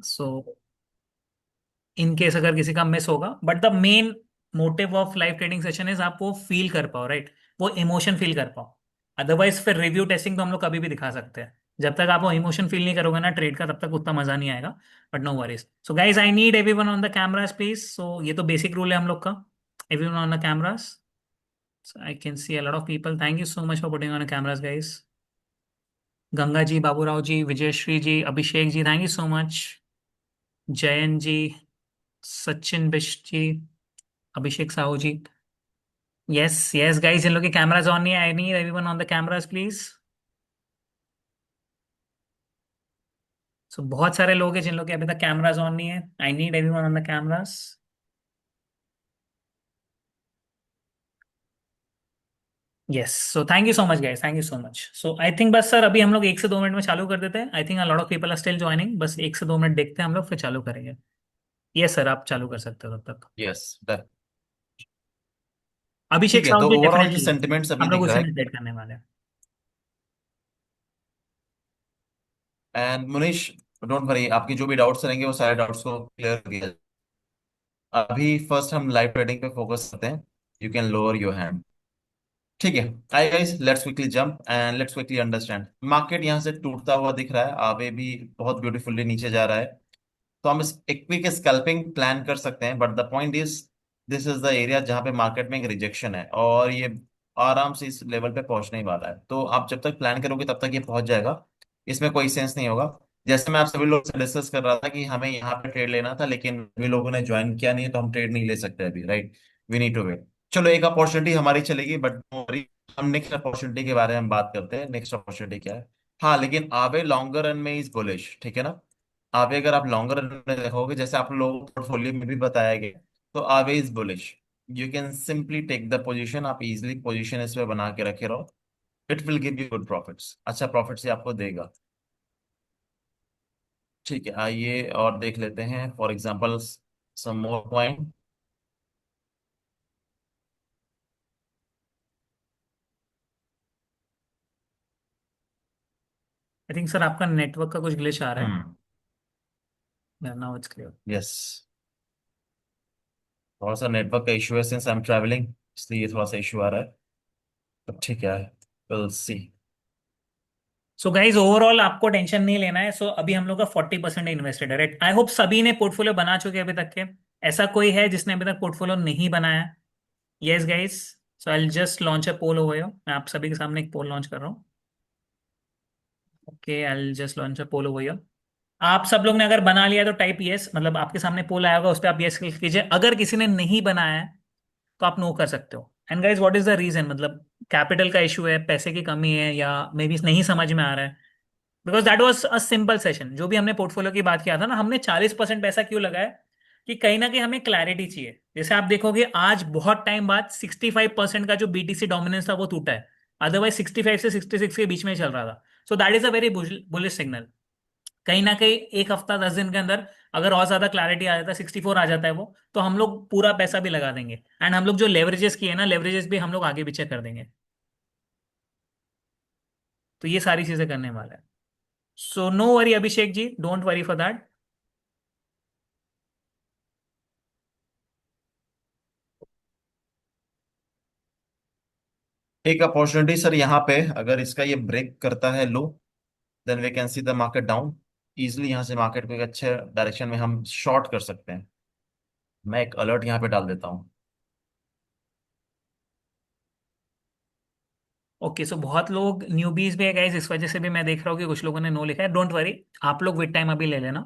So in case अगर किसी का मिस होगा, but the main motive of live trading session is आप वो फील कर पाओ, राइट? वो इमोशन फील कर पाओ। अदरवाइज फिर रिव्यू टेस्टिंग तो हम लोग कभी भी दिखा सकते हैं, जब तक आप वो इमोशन फील नहीं करोगे ना ट्रेड का, तब तक उतना मजा नहीं आएगा। But no worries. So guys, I need everyone on the cameras please. So ये तो बेसिक रूल है हम लोग का। Everyone on the cameras. I can see a lot of people. Thank you so much for putting on the cameras guys. Ganga ji, Baburao ji, Vijayshree ji, Abhishek ji, thank you so much. Jayan ji, Sachin Bisht ji, Abhishek Sahu ji. Yes yes guys, इन लोग के cameras on नहीं है। I need everyone on the cameras please. So बहुत सारे लोग हैं जिन लोग के अभी तक कैमराज ऑन नहीं है। I need everyone on the cameras. Yes, so thank you so much guys, thank you so much. So I think बस सर अभी हम लोग 1 से 2 मिनट में चालू कर देते हैं। I think a lot of people are still joining. बस 1 से 2 मिनट देखते हैं हम लोग, फिर चालू करेंगे। यस सर, आप चालू कर सकते हो तब तक। Yes done. अभिषेक ठीक है, साहू तो जी ओवरऑल जो डेफिनेटली सेंटिमेंट्स अभी हम लोग दिख रहा उसी है, में डेट करने वाले हैं। एंड मुनीश, डोंट वरी, आपके जो भी डाउट्स रहेंगे वो सारे डाउट्स को क्लियर किया जाए। अभी फर्स्ट हम लाइव ट्रेडिंग पे फोकस करते हैं। You can lower your hand. ठीक है। I guys, let's quickly jump and let's quickly understand. Market यहाँ से टूटता हुआ दिख रहा है, आगे भी बहुत ब्यूटीफुली नीचे जा रहा है। तो हम इस एक क्विक स्कैल्पिंग प्लान कर सकते हैं, but the point is, this is the area जहाँ पे मार्केट में एक रिजेक्शन है, और ये आराम से इस लेवल पे पहुंचने ही वाला है। तो आप जब तक प्लान करोगे तब तक ये पहुंच जाएगा। इसमें कोई सेंस नहीं होगा। जैसे मैं आप सभी लोग से डिस्कस कर रहा था कि हमें यहाँ पे ट्रेड लेना था, लेकिन सभी लोगों ने ज्वाइन किया नहीं है, तो हम ट्रेड नहीं ले सकते अभी, right? We need to wait. चलो, एक अपॉर्चुनिटी हमारी चलेगी, बट हम नेक्स्ट अपॉर्चुनिटी के बारे में बात करते हैं। नेक्स्ट अपॉर्चुनिटी क्या है? हाँ, लेकिन आवे लॉन्गर रन में इज बुलिश, ठीक है ना? आवे, अगर आप लॉन्गर रन में देखोगे, जैसे आप लोगों को पोर्टफोलियो में भी बताया गया, तो Aave is bullish. You can simply take the position, आप इजिली पोजीशन इसमें बना के रखे रहो। It will give you good profits, अच्छा प्रॉफिट्स ये आपको देगा। ठीक है, आइए और देख लेते हैं for example some more point. I think sir आपका नेटवर्क का कुछ ग्लिच आ रहा है। Hmm. Now it's clear. Yes, थोड़ा सा नेटवर्क का इशू है, सिंस आई एम ट्रैवलिंग, इसलिए थोड़ा सा इशू आ रहा है। तो ठीक है, will see. So guys, overall आपको टेंशन नहीं लेना है। सो अभी हम लोग का 40% इन्वेस्टेड है, राइट? आई होप सभी ने पोर्टफोलियो बना चुके हैं अभी तक के। ऐसा कोई है जिसने अभी तक पोर्टफोलियो नहीं बनाया? Yes guys. So I just launch a poll over here. मैं आप सभी के सामने एक पोल लॉन्च कर रहा हूँ। Okay, I just launch a poll over here. आप सब लोग ने अगर बना लिया तो टाइप यस, मतलब आपके सामने पोल आया होगा, उस पर आप यस क्लिक कीजिए। अगर किसी ने नहीं बनाया है तो आप नो कर सकते हो। And guys, what is the reason? मतलब कैपिटल का इशू है, पैसे की कमी है, या मे बी नहीं समझ में आ रहा है? Because that was a simple session. जो भी हमने पोर्टफोलियो की बात किया था ना, हमने 40% पैसा क्यों लगाया? कि कहीं ना कहीं हमें क्लैरिटी चाहिए। जैसे आप देखोगे, आज बहुत टाइम बाद 65% का जो बीटीसी डोमिनेंस था वो टूटा है। अदरवाइज 65 से 66 के बीच में ही चल रहा था। So that is a very bullish signal. कहीं ना कहीं एक हफ्ता 10 दिन के अंदर अगर और ज्यादा क्लैरिटी आ जाता है, 64 आ जाता है वो, तो हम लोग पूरा पैसा भी लगा देंगे। एंड हम लोग जो लेवरेजेस किए ना, लेवरेजेस भी हम लोग आगे पीछे कर देंगे। तो ये सारी चीजें करने वाला है। So no worry Abhishek ji, don't worry for that. एक अपॉर्चुनिटी सर यहाँ पे, अगर इसका ये ब्रेक करता है लो, then we can see the market down. Easily यहाँ से मार्केट को एक अच्छे डायरेक्शन में हम शॉर्ट कर सकते हैं। मैं एक अलर्ट यहाँ पे डाल देता हूँ। ओके, सो बहुत लोग न्यूबीज भी है गाइस, इस वजह से भी मैं देख रहा हूँ कि कुछ लोगों ने नो लिखा है। डोंट वरी, आप लोग विद टाइम अभी ले लेना।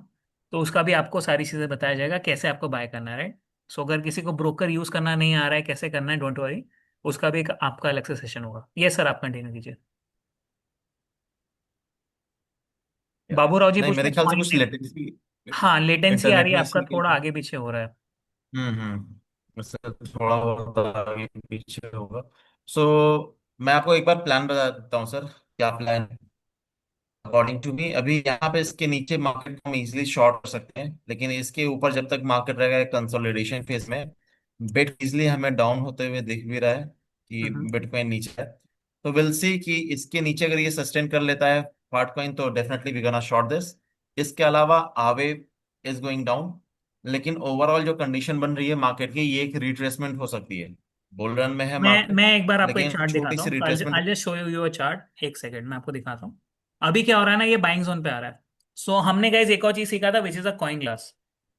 तो उसका भी आपको सारी चीजें बताया जाएगा, कैसे आपको बाय करना है, राइट? सो अगर किसी को ब्रोकर यूज करना नहीं आ रहा है, कैसे करना है, डोंट वरी। उसका भी एक आपका अलग से सेशन होगा। ये सर, आप कंटिन्यू कीजिए। या, बाबूराव जी नहीं, पूछ रहे मेरे हैं ख्याल से कुछ पॉइंट। लेटेंसी, हाँ, लेटेंसी आ इंटरनेट रही है में आपका, इसी के। थोड़ा आगे पीछे हो रहा है। उससे थोड़ा बहुत आगे पीछे होगा। सो मैं आपको एक बार प्लान बता देता हूँ सर। क्या प्लान? अकॉर्डिंग टू मी, अभी यहाँ पे इसके नीचे मार्केट को हम इजिली शॉर्ट कर सकते हैं, लेकिन इसके ऊपर जब तक मार्केट रहेगा कंसोलिडेशन फेज में, बिट इजिली हमें डाउन होते हुए दिख भी रहा है कि हम्म। बिटकॉइन नीचे है। तो विल सी कि इसके नीचे अगर ये सस्टेन कर लेता है पार्ट कॉइन, तो definitely we gonna short this. इसके अलावा आवे इज गोइंग डाउन, लेकिन ओवरऑल जो कंडीशन बन रही है मार्केट की, ये एक रिट्रेसमेंट हो सकती है। बुल रन में है मार्केट, मैं एक बार आपको एक लेकिन चार्ट छोटी दिखाता सी हूँ, retracement. I just show you a chart, एक सेकंड मैं आपको दिखाता हूँ। अभी क्या हो रहा है ना, ये बाइंग जोन पे आ रहा है। सो हमने गाइस एक और चीज सीखा था, विच is a coin glass.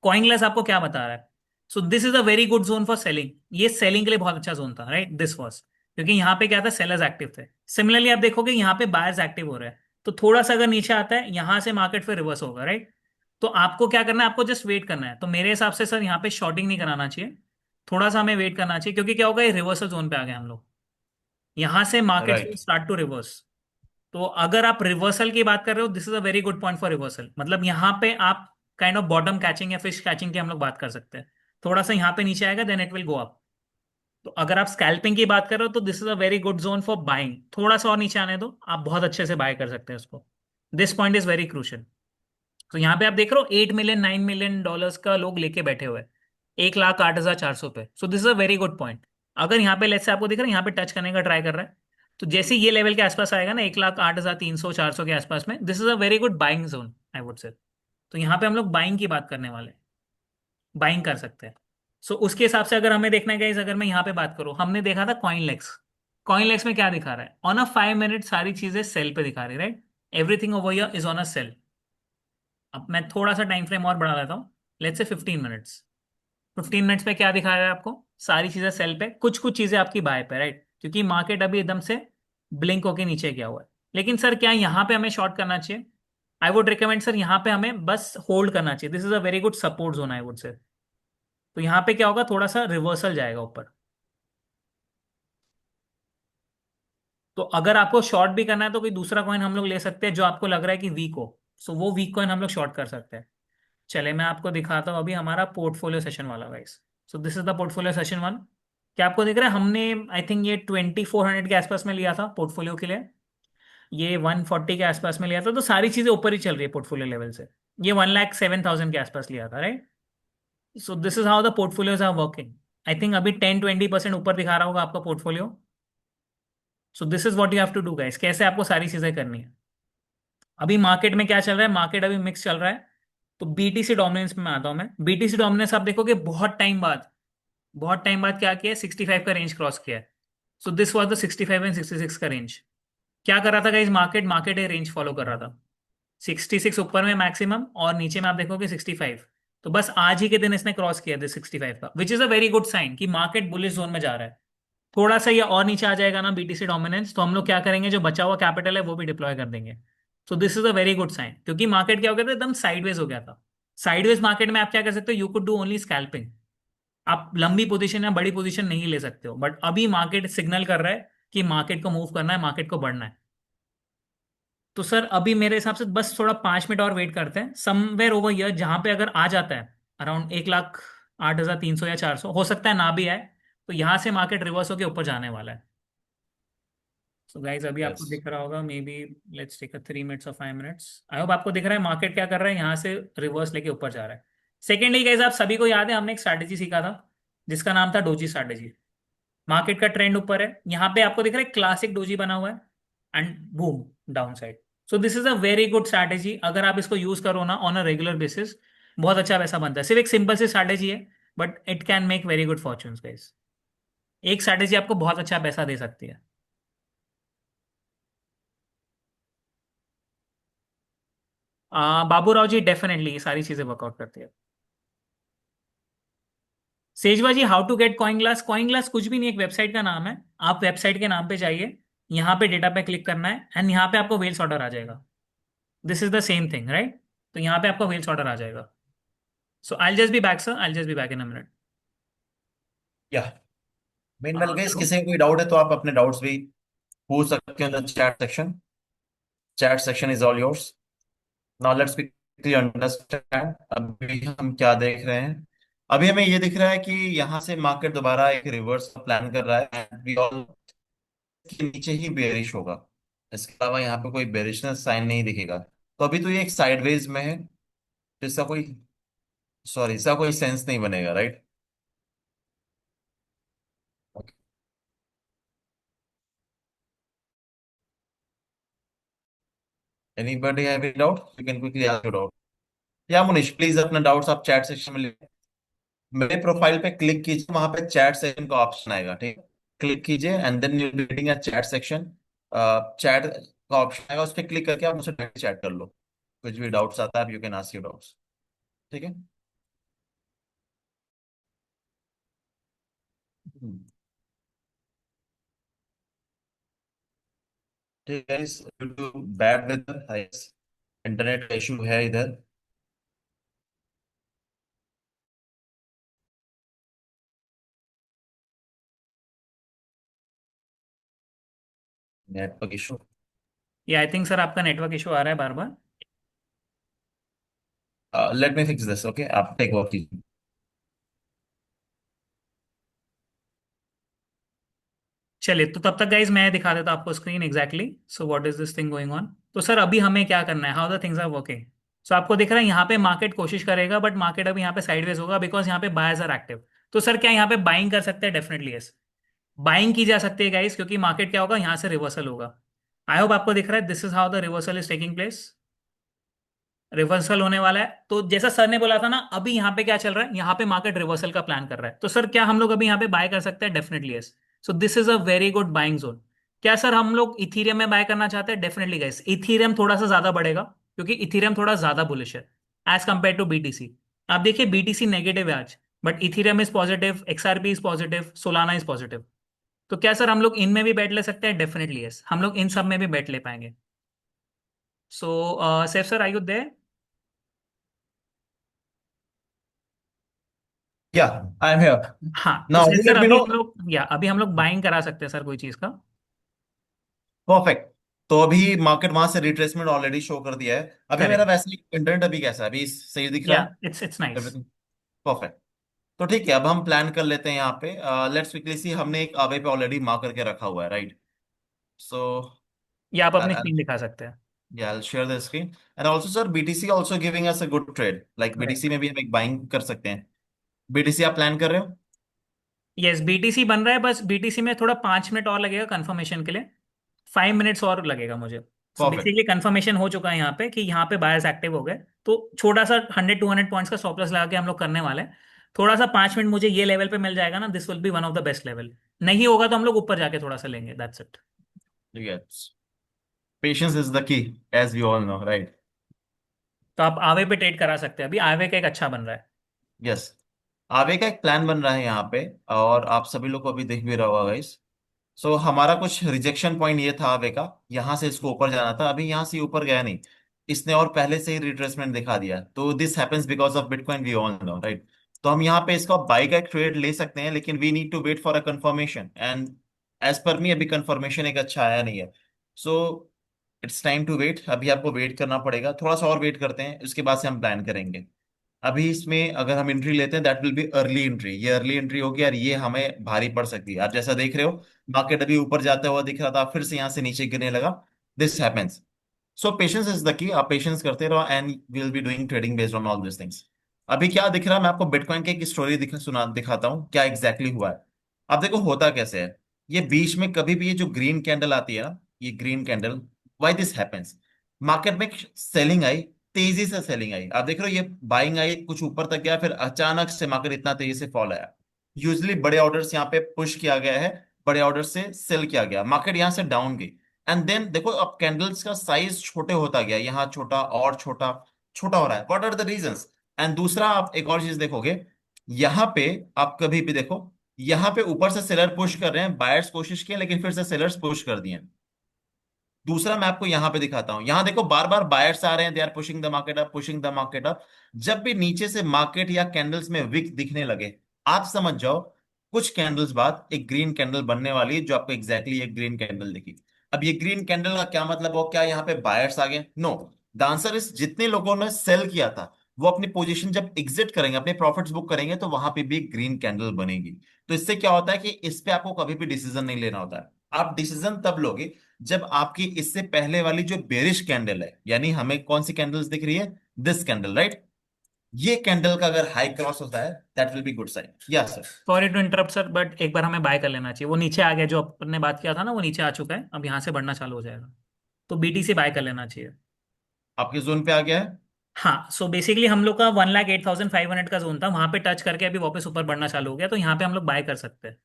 Coin glass आपको क्या बता रहा है? So this is a very good zone for selling. ये सेलिंग के लिए बहुत अच्छा जोन था, राइट, दिस वॉज, क्योंकि यहाँ पे क्या था, सेलर्स एक्टिव थे। सिमिलरली आप देखोगे यहाँ पे बायर्स एक्टिव हो रहे हैं। तो थोड़ा सा अगर नीचे आता है, यहाँ से मार्केट फिर रिवर्स होगा, राइट। तो आपको क्या करना है, आपको जस्ट वेट करना है। तो मेरे हिसाब से सर यहाँ पे शॉर्टिंग नहीं कराना चाहिए, थोड़ा सा हमें वेट करना चाहिए, क्योंकि क्या होगा, ये रिवर्सल जोन पे आ गए हम लोग। यहां से market right. Start to reverse. तो अगर आप रिवर्सल की बात कर रहे हो, this is a very good point for reversal. मतलब यहाँ पे आप काइंड ऑफ बॉटम कैचिंग या फिश कैचिंग की हम लोग बात कर सकते हैं। थोड़ा सा यहाँ पे नीचे आएगा, then it will go up. तो अगर आप स्कैल्पिंग की बात कर रहे हो, तो this is a very good zone for buying. थोड़ा सा और नीचे आने दो, आप बहुत अच्छे से बाय कर सकते हैं उसको। This point is very crucial. तो यहाँ पे आप देख रहे हो, 8 मिलियन $9 मिलियन का लोग लेके बैठे हुए हैं, 1,08,400 पे। सो this is a very good point. अगर यहाँ पे लेट्स से आपको दिख रहा है, यहाँ पे टच करने का ट्राई कर रहा है, तो जैसे ही ये लेवल के आसपास आएगा ना, 1,08,300 400 के आसपास में, this is a very good buying zone I would say. तो यहाँ पे हम लोग बाइंग की बात करने वाले हैं, बाइंग कर सकते हैं। सो उसके हिसाब से अगर हमें देखना है गाइस, अगर मैं यहाँ पे बात करूँ, हमने देखा था कॉइनलेक्स। कॉइनलेक्स में क्या दिखा रहा है, ऑन अ 5 मिनट सारी चीजें सेल पे दिखा रही है, right. Everything over here is on a sale. अब मैं थोड़ा सा टाइम फ्रेम और बढ़ा देता हूँ, लेट्स से 15 मिनट्स। 15 मिनट्स पे क्या दिखा रहा है आपको, सारी चीजें सेल पे, कुछ कुछ चीजें आपकी बाय पे, राइट, क्योंकि मार्केट अभी एकदम से ब्लिंक होके नीचे गया हुआ है। लेकिन सर क्या यहाँ पे हमें शॉर्ट करना चाहिए? आई वुड रिकमेंड सर, यहाँ पे हमें बस होल्ड करना चाहिए। This is a very good support zone I would say. तो यहाँ पे क्या होगा, थोड़ा सा रिवर्सल जाएगा ऊपर। तो अगर आपको शॉर्ट भी करना है, तो कोई दूसरा कॉइन हम लोग ले सकते हैं जो आपको लग रहा है कि वीक हो। सो वो वीक कॉइन हम लोग शॉर्ट कर सकते हैं। चले मैं आपको दिखाता हूँ अभी हमारा पोर्टफोलियो सेशन वाला guys. So this is the portfolio session one. क्या आपको दिख रहा है, हमने आई थिंक ये 2400 के आसपास में लिया था पोर्टफोलियो के लिए। ये 140 के आसपास में लिया था, तो सारी चीजें ऊपर ही चल रही है पोर्टफोलियो लेवल से। ये 1,07,000 के आसपास लिया था, right. So this is how the portfolios are working. I think अभी 10-20% ऊपर दिखा रहा होगा आपका portfolio. So this is what you have to do guys, कैसे आपको सारी चीजें करनी है। अभी मार्केट में क्या चल रहा है, मार्केट अभी मिक्स चल रहा है। तो बीटीसी डोमिनेंस में आता हूं मैं। बीटीसी डोमिनेंस आप देखोगे बहुत टाइम बाद क्या किया है, 65 का रेंज क्रॉस किया है। So this was the 65 and 66 का रेंज। क्या कर रहा था गाइस, मार्केट मार्केट ये रेंज फॉलो कर रहा था। 66 ऊपर में मैक्सिमम, और नीचे में आप देखोगे 65। तो बस आज ही के दिन इसने क्रॉस किया था 65 का, which is a very good sign कि मार्केट बुलिश जोन में जा रहा है। थोड़ा सा ये और नीचे आ जाएगा ना बीटीसी डोमिनेंस, तो हम लोग क्या करेंगे, जो बचा हुआ कैपिटल है वो भी डिप्लॉय कर देंगे। So this is a very good sign, क्योंकि मार्केट क्या हो गया था, एकदम साइडवेज हो गया था। साइडवेज मार्केट में आप क्या कर सकते हो, you could do only scalping. आप लंबी पोजीशन या बड़ी पोजीशन नहीं ले सकते हो, बट अभी मार्केट सिग्नल कर रहा है कि मार्केट को मूव करना है, मार्केट को बढ़ना है। तो सर अभी मेरे हिसाब से बस थोड़ा 5 मिनट और वेट करते हैं, समवेयर ओवर ईयर जहां पे अगर आ जाता है अराउंड 1,08,300 या 400, हो सकता है ना भी आए। तो यहां से मार्केट रिवर्स होकर ऊपर जाने वाला है। सो गाइज अभी आपको यस। दिख रहा होगा, maybe let's take a 3 minutes और 5 मिनट्स। आई होप आपको दिख रहा है मार्केट क्या कर रहा है, यहाँ से रिवर्स लेके ऊपर जा रहा है। सेकेंडली गाइज, आप सभी को याद है हमने एक स्ट्रैटेजी सीखा था जिसका नाम था डोजी स्ट्रैटेजी। मार्केट का ट्रेंड ऊपर है, यहाँ पे आपको दिख रहा है क्लासिक डोजी बना हुआ है, and boom down side. So this is a very good strategy, अगर आप इसको यूज करो ना ऑन अ रेगुलर बेसिस, बहुत अच्छा पैसा बनता है। सिर्फ एक सिंपल सी स्ट्रैटेजी है, but it can make very good fortunes guys. एक स्ट्रैटेजी आपको बहुत अच्छा पैसा दे सकती है। बाबूराव जी डेफिनेटली ये सारी चीजें वर्कआउट करती है। Sejwa ji, how to get coin glass? Coin glass कुछ भी नहीं, एक वेबसाइट का नाम है। आप वेबसाइट के नाम पे जाइए, यहाँ पे डेटा पे क्लिक करना है, एंड यहाँ पे आपको वेल्स ऑर्डर आ जाएगा। This is the same thing, right. तो यहाँ पे आपको वेल्स ऑर्डर आ जाएगा। So I just be back sir, I just be back in a minute. या मेन वेल गाइस, हेलो। किसी को कोई डाउट है तो आप अपने डाउट्स भी पूछ सकते हो इन chat section. Chat section is all yours. Now let's quickly understand अभी हम क्या देख रहे हैं। अभी हमें ये दिख रहा है कि यहाँ से मार्केट दोबारा एक रिवर्स प्लान कर रहा है, एंड वी ऑल के नीचे ही बेरिश होगा। इसके अलावा यहाँ पे कोई बेरिशनेस साइन नहीं दिखेगा। तो अभी तो ये एक साइडवेज में है, तो इसका कोई, सॉरी, इसका कोई सेंस नहीं बनेगा, right. Anybody have any doubt, you can quickly ask your doubt. या मुनीश प्लीज अपना डाउट्स आप चैट सेक्शन में लिख, मेरे प्रोफाइल पे क्लिक कीजिए, वहां पे चैट सेक्शन का ऑप्शन आएगा, ठीक है? क्लिक कीजिए and then you be getting a chat section. Chat का ऑप्शन आएगा, उस पर क्लिक करके आप मुझसे डायरेक्ट चैट कर लो। कुछ भी डाउट्स आता है, you can ask your doubts. ठीक है। हम्म, ठीक है। Due to bad weather, internet का इशू है इधर। Network issue. ये आई थिंक सर आपका नेटवर्क इशू आ रहा है बार बार। Let me fix this, okay? आप टेक वर्क कीजिए। चलिए, तो तब तक गाइज मैं दिखा देता हूं आपको screen exactly so what is this thing going on. तो सर अभी हमें क्या करना है, how the things are working. So आपको दिख रहा है यहाँ पे मार्केट कोशिश करेगा, बट मार्केट अभी यहाँ पे साइडवेज होगा बिकॉज यहाँ पे बायर्स आर एक्टिव। तो सर क्या यहाँ पे बाइंग कर सकते हैं? डेफिनेटली यस, बाइंग की जा सकती है गाइज, क्योंकि मार्केट क्या होगा, यहाँ से रिवर्सल होगा। आई होप आपको दिख रहा है, this is how the reversal is taking place. Reversal होने वाला है, तो जैसा सर ने बोला था ना, अभी यहाँ पे क्या चल रहा है, यहाँ पे मार्केट रिवर्सल का प्लान कर रहा है। तो सर क्या हम लोग अभी यहाँ पे बाय कर सकते हैं? Definitely yes. So this is a very good buying zone. क्या सर हम लोग इथीरियम में बाय करना चाहते हैं? डेफिनेटली गाइस, इथीरियम थोड़ा सा ज्यादा बढ़ेगा, क्योंकि इथीरियम थोड़ा ज्यादा बुलिश है एज कंपेयर टू बीटीसी। आप देखिए बीटीसी नेगेटिव है आज, but Ethereum is positive, XRP is positive, Solana is positive. तो क्या सर हम लोग इनमें भी बैट ले सकते हैं? डेफिनेटली यस, हम लोग इन सब में भी बैट ले पाएंगे। So Saif sir, are you there? या आई एम हियर। हाँ, तो नाउ सर लेट मी अभी नो। हम लोग, या अभी हम लोग बाइंग करा सकते हैं सर कोई चीज का। परफेक्ट। तो अभी मार्केट वहां से रिट्रेसमेंट ऑलरेडी शो कर दिया है। अभी मेरा करेक्ट। वैसे ही इंटरनेट अभी कैसा है? अभी सही दिख रहा या है? It's nice. Everything perfect. तो ठीक है, अब हम प्लान कर लेते हैं यहाँ पे। लेट्स क्विकली सी, हमने एक आवे पे ऑलरेडी मार्क करके रखा हुआ है, राइट? सो या आप अपनी स्क्रीन दिखा सकते हैं। yeah, I'll share the screen. And also, sir, BTC also giving us a good trade. Like BTC correct. में भी हम एक बाइंग कर सकते हैं। BTC आप प्लान कर रहे हो? यस, बीटीसी बन रहा है, बस बीटीसी में थोड़ा 5 मिनट और लगेगा कंफर्मेशन के लिए। 5 मिनट्स और लगेगा मुझे। So perfect. बेसिकली कंफर्मेशन हो चुका है यहाँ पे कि यहाँ पे बायर्स एक्टिव हो गए। तो छोटा सा 100-200 पॉइंट्स का स्टॉप लॉस लगा के हम लोग करने वाले हैं। थोड़ा सा 5 मिनट मुझे ये लेवल पे मिल जाएगा ना, this will B one of the best level. नहीं होगा तो हम लोग ऊपर जाके थोड़ा सा लेंगे, that's it. Yes. Patience is the key, as we all know, right? तो आप आवे पे ट्रेड करा सकते हैं, अभी आवे का एक अच्छा बन रहा है। यस। आवे का एक प्लान बन रहा है यहाँ पे, और आप सभी लोग को अभी दिख भी रहा होगा गाइस। सो हमारा कुछ रिजेक्शन पॉइंट ये था आवे का, यहाँ से इसको ऊपर जाना था, अभी यहाँ से ऊपर गया नहीं। इसने और पहले से ही रिट्रेसमेंट दिखा दिया, तो this happens because of bitcoin, we all know, right? तो हम यहाँ पे इसका बाई का एक ट्रेड ले सकते हैं, लेकिन we need to wait for a confirmation, and as per me अभी कंफर्मेशन एक अच्छा आया नहीं है। So it's time to wait. अभी आपको वेट करना पड़ेगा, थोड़ा सा और वेट करते हैं, उसके बाद से हम प्लान करेंगे। अभी इसमें अगर हम एंट्री लेते हैं, that will B early entry. ये अर्ली एंट्री होगी और ये हमें भारी पड़ सकती है। आप जैसा देख रहे हो, मार्केट अभी ऊपर जाता हुआ दिख रहा था, फिर से यहाँ से नीचे गिरने लगा। This happens. So patience is the key. आप पेशेंस करते रहो and we will be doing trading based on all this things. अभी क्या दिख रहा है, मैं आपको बिटकॉइन की एक स्टोरी दिखाता हूँ क्या एग्जैक्टली हुआ है। आप देखो होता कैसे है। ये बीच में कभी भी ये जो ग्रीन कैंडल आती है ना, ये green candle, why this happens? Market में सेलिंग आई, तेजी से सेलिंग आई, आप देख रहे हो, ये बाइंग आई, कुछ ऊपर तक गया, फिर अचानक से मार्केट इतना तेजी से फॉल आया। यूजली बड़े ऑर्डर्स यहाँ पे पुश किया गया है, बड़े ऑर्डर से सेल किया गया, मार्केट यहाँ से डाउन गई। एंड देन देखो, अब कैंडल्स का साइज छोटे होता गया, यहाँ छोटा और छोटा, छोटा हो रहा है। What are the reasons? And दूसरा, आप एक और चीज देखोगे, यहाँ पे आप कभी भी देखो, यहाँ पे ऊपर से सेलर पुश कर रहे हैं, बायर्स कोशिश किए लेकिन फिर से सेलर्स पुश कर दिए। दूसरा मैं आपको यहां पे दिखाता हूं, यहां देखो बार बार बायर्स आ रहे हैं, they are pushing the market up, pushing the market up. जब भी नीचे से मार्केट या कैंडल्स में विक दिखने लगे, आप समझ जाओ कुछ कैंडल्स बाद एक ग्रीन कैंडल बनने वाली है, जो आपको एग्जैक्टली एक ग्रीन कैंडल दिखी। अब ये ग्रीन कैंडल का क्या मतलब हो, क्या यहाँ पे बायर्स आ गए? नो। द आंसर इज, जितने लोगों ने सेल किया था, वो अपनी पोजीशन जब एग्जिट करेंगे, अपने प्रॉफिट्स बुक करेंगे, तो वहां पे भी ग्रीन कैंडल बनेगी। तो इससे क्या होता है कि इस पे आपको कभी भी डिसीजन नहीं लेना होता है। आप डिसीजन तब लोगे जब आपकी इससे पहले वाली जो बेरिश कैंडल है, यानी हमें कौन सी कैंडल्स दिख रही है, दिस कैंडल, राइट? ये कैंडल का अगर हाई क्रॉस होता है, that will be good sign. Yes sir. Sorry to interrupt sir, but एक बार हमें बाय कर लेना चाहिए। वो नीचे आ गया, जो अपन ने बात किया था ना, वो नीचे आ चुका है, अब यहाँ से बढ़ना चालू हो जाएगा। तो बीटीसी बाय कर लेना चाहिए। आपके जोन पे आ गया है। हाँ, सो बेसिकली हम लोग का 1,08,500 का जोन था, वहां पे टच करके अभी वापस ऊपर बढ़ना चालू हो गया, तो यहाँ पे हम लोग बाय कर सकते हैं।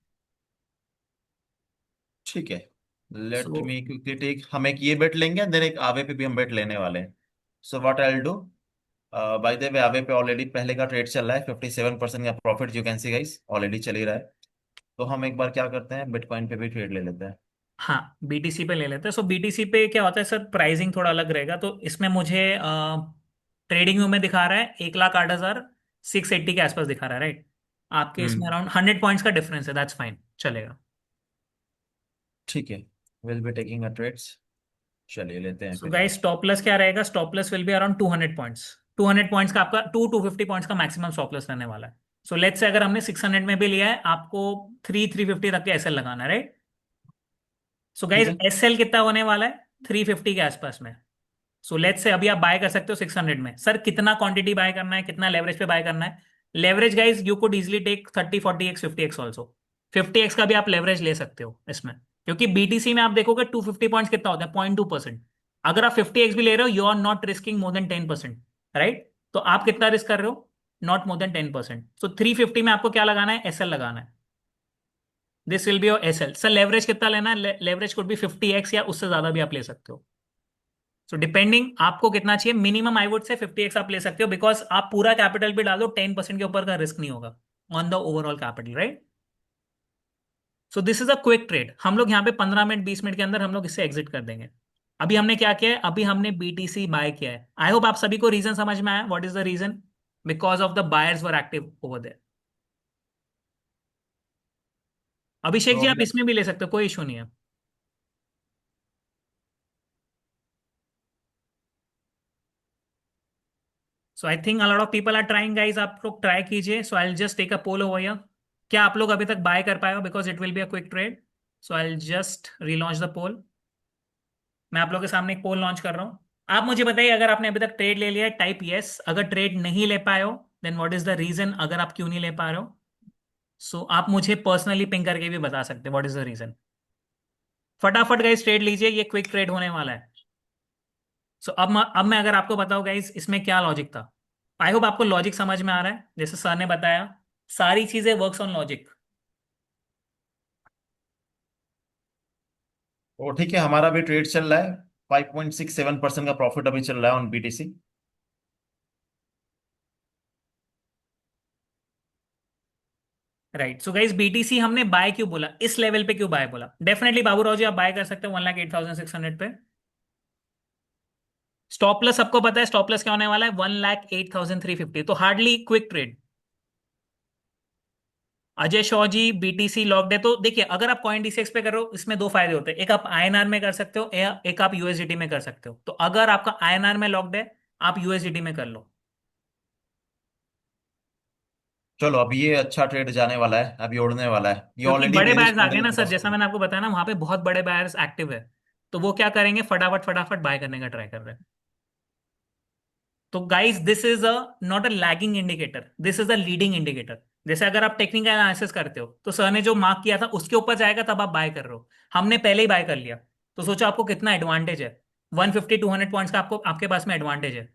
ठीक है, so let me quickly take, हम एक ये बेट लेंगे, देन एक आवे पे भी हम बेट लेने वाले हैं। So what I will do, by the way आवे पे ऑलरेडी पहले का ट्रेड चल रहा है, 57% का profit you can see guys, already चल ही रहा है। तो हम एक बार क्या करते हैं, बिटकॉइन पे भी ट्रेड ले लेते हैं। हाँ, बीटीसी पे ले लेते हैं। सो बीटीसी पे क्या होता है सर, प्राइसिंग थोड़ा अलग रहेगा। तो इसमें मुझे ट्रेडिंग व्यू में दिखा रहा है 1,08,680 के आसपास दिखा रहा है, राइट। आपके इसमें हम्म। अराउंड 100 पॉइंट्स का डिफरेंस है, दैट्स फाइन, चलेगा। ठीक है, will be taking a trades, चलिए लेते हैं सो फिर गाइस, यार। स्टॉप लॉस क्या रहेगा, stop loss will be around 200 points. 200 points का आपका 250 पॉइंट्स का मैक्सिमम स्टॉप लॉस रहने वाला है। सो लेट्स से अगर हमने 600 में भी लिया है, आपको 350 तक के एसएल लगाना है, राइट। सो ठीक गाइस, है। एसएल कितना होने वाला है, 350 के आसपास में। सो लेट्स से अभी आप बाय कर सकते हो 600 में। सर कितना क्वांटिटी बाय करना है, कितना लेवरेज पे बाय करना है। Leverage guys, you could easily take 30, 40x, 50x also. 50x का भी आप लेवरेज ले सकते हो इसमें, क्योंकि बीटीसी में आप देखोगे 250 पॉइंट्स कितना होता है, 0.2%। अगर आप 50x भी ले रहे हो, you are not risking more than 10%, right. तो आप कितना रिस्क कर रहे हो, नॉट मोर देन 10%। सो 350 में आपको क्या लगाना है, एसएल लगाना है। This will be your SL. Sir leverage कितना लेना है, लेवरेज कुड भी 50x या उससे ज्यादा भी आप ले सकते हो। सो डिपेंडिंग आपको कितना चाहिए, minimum I would say 50x आप ले सकते हो, बिकॉज आप पूरा कैपिटल भी डाल दो, 10% के ऊपर का रिस्क नहीं होगा on the overall capital, right. So this is a quick trade. हम लोग यहाँ पे 15 मिनट 20 मिनट के अंदर हम लोग इससे एग्जिट कर देंगे। अभी हमने क्या किया है, अभी हमने बीटीसी बाय किया है। आई होप आप सभी को रीजन समझ में आया, what is the reason, because of the buyers were active over there. Abhishek तो जी, आप अभी इसमें भी ले सकते हो, कोई इशू नहीं है। So I think a lot of people are trying, guys आप लोग ट्राई कीजिए। So I just take a poll over here. क्या आप लोग अभी तक बाय कर पाए हो, because it will be a quick trade. So I just relaunch the poll. मैं आप लोग के सामने एक पोल लॉन्च कर रहा हूँ। आप मुझे बताइए, अगर आपने अभी तक ट्रेड ले लिया है, टाइप यस। अगर ट्रेड नहीं ले पाए हो, then what is the reason, अगर आप क्यों नहीं ले पा रहे हो। सो आप मुझे पर्सनली पिंग करके भी बता सकते हैं व्हाट इज द रीजन। फटाफट गाइस ट्रेड लीजिए, ये क्विक ट्रेड होने वाला है। सो अब मैं अगर आपको बताऊं गाइस इसमें क्या लॉजिक था। आई होप आपको लॉजिक समझ में आ रहा है, जैसे सर ने बताया, सारी चीजें वर्क्स ऑन लॉजिक। तो ठीक है, हमारा भी ट्रेड चल रहा है, 5.67% का प्रॉफिट अभी चल रहा है on BTC. Right. So guys, BTC हमने बाय क्यों बोला, इस लेवल पे क्यों बाय बोला, डेफिनेटली बाबूराव जी आप बाय कर सकते हो 1,08,600 पे। स्टॉपलेस सबको पता है, स्टॉपलेस क्या होने वाला है, 1,08,350, तो hardly quick trade. Ajay Shaw ji, BTC locked है। तो देखिए, अगर आप कॉइन डीसीएक्स पे कर रहे हो, इसमें दो फायदे होते हैं, एक आप आईएनआर में कर सकते हो या एक आप यूएसडीटी में कर सकते हो। तो अगर आपका आईएनआर में लॉक्ड है, आप यूएसडीटी में कर लो। चलो, अभी ये अच्छा ट्रेड जाने वाला है, अभी उड़ने वाला है, ये क्योंकि ऑलरेडी बड़े बेरिश बायर्स आ गए कैंडल ना सर, क्रॉस जैसा कर। मैंने आपको बताया ना, वहां पे बहुत बड़े बायर्स एक्टिव है। तो वो क्या करेंगे, फटाफट फटाफट बाय करने का ट्राई कर रहे हैं। तो guys, this is a not a lagging indicator, this is a leading indicator. जैसे अगर आप टेक्निकल एनालिसिस करते हो, तो सर ने जो मार्क किया था उसके ऊपर जाएगा तब आप बाय कर रहे हो। हमने पहले ही बाय कर लिया, तो सोचो आपको कितना एडवांटेज है। 150 200 पॉइंट्स का आपको आपके पास में एडवांटेज है।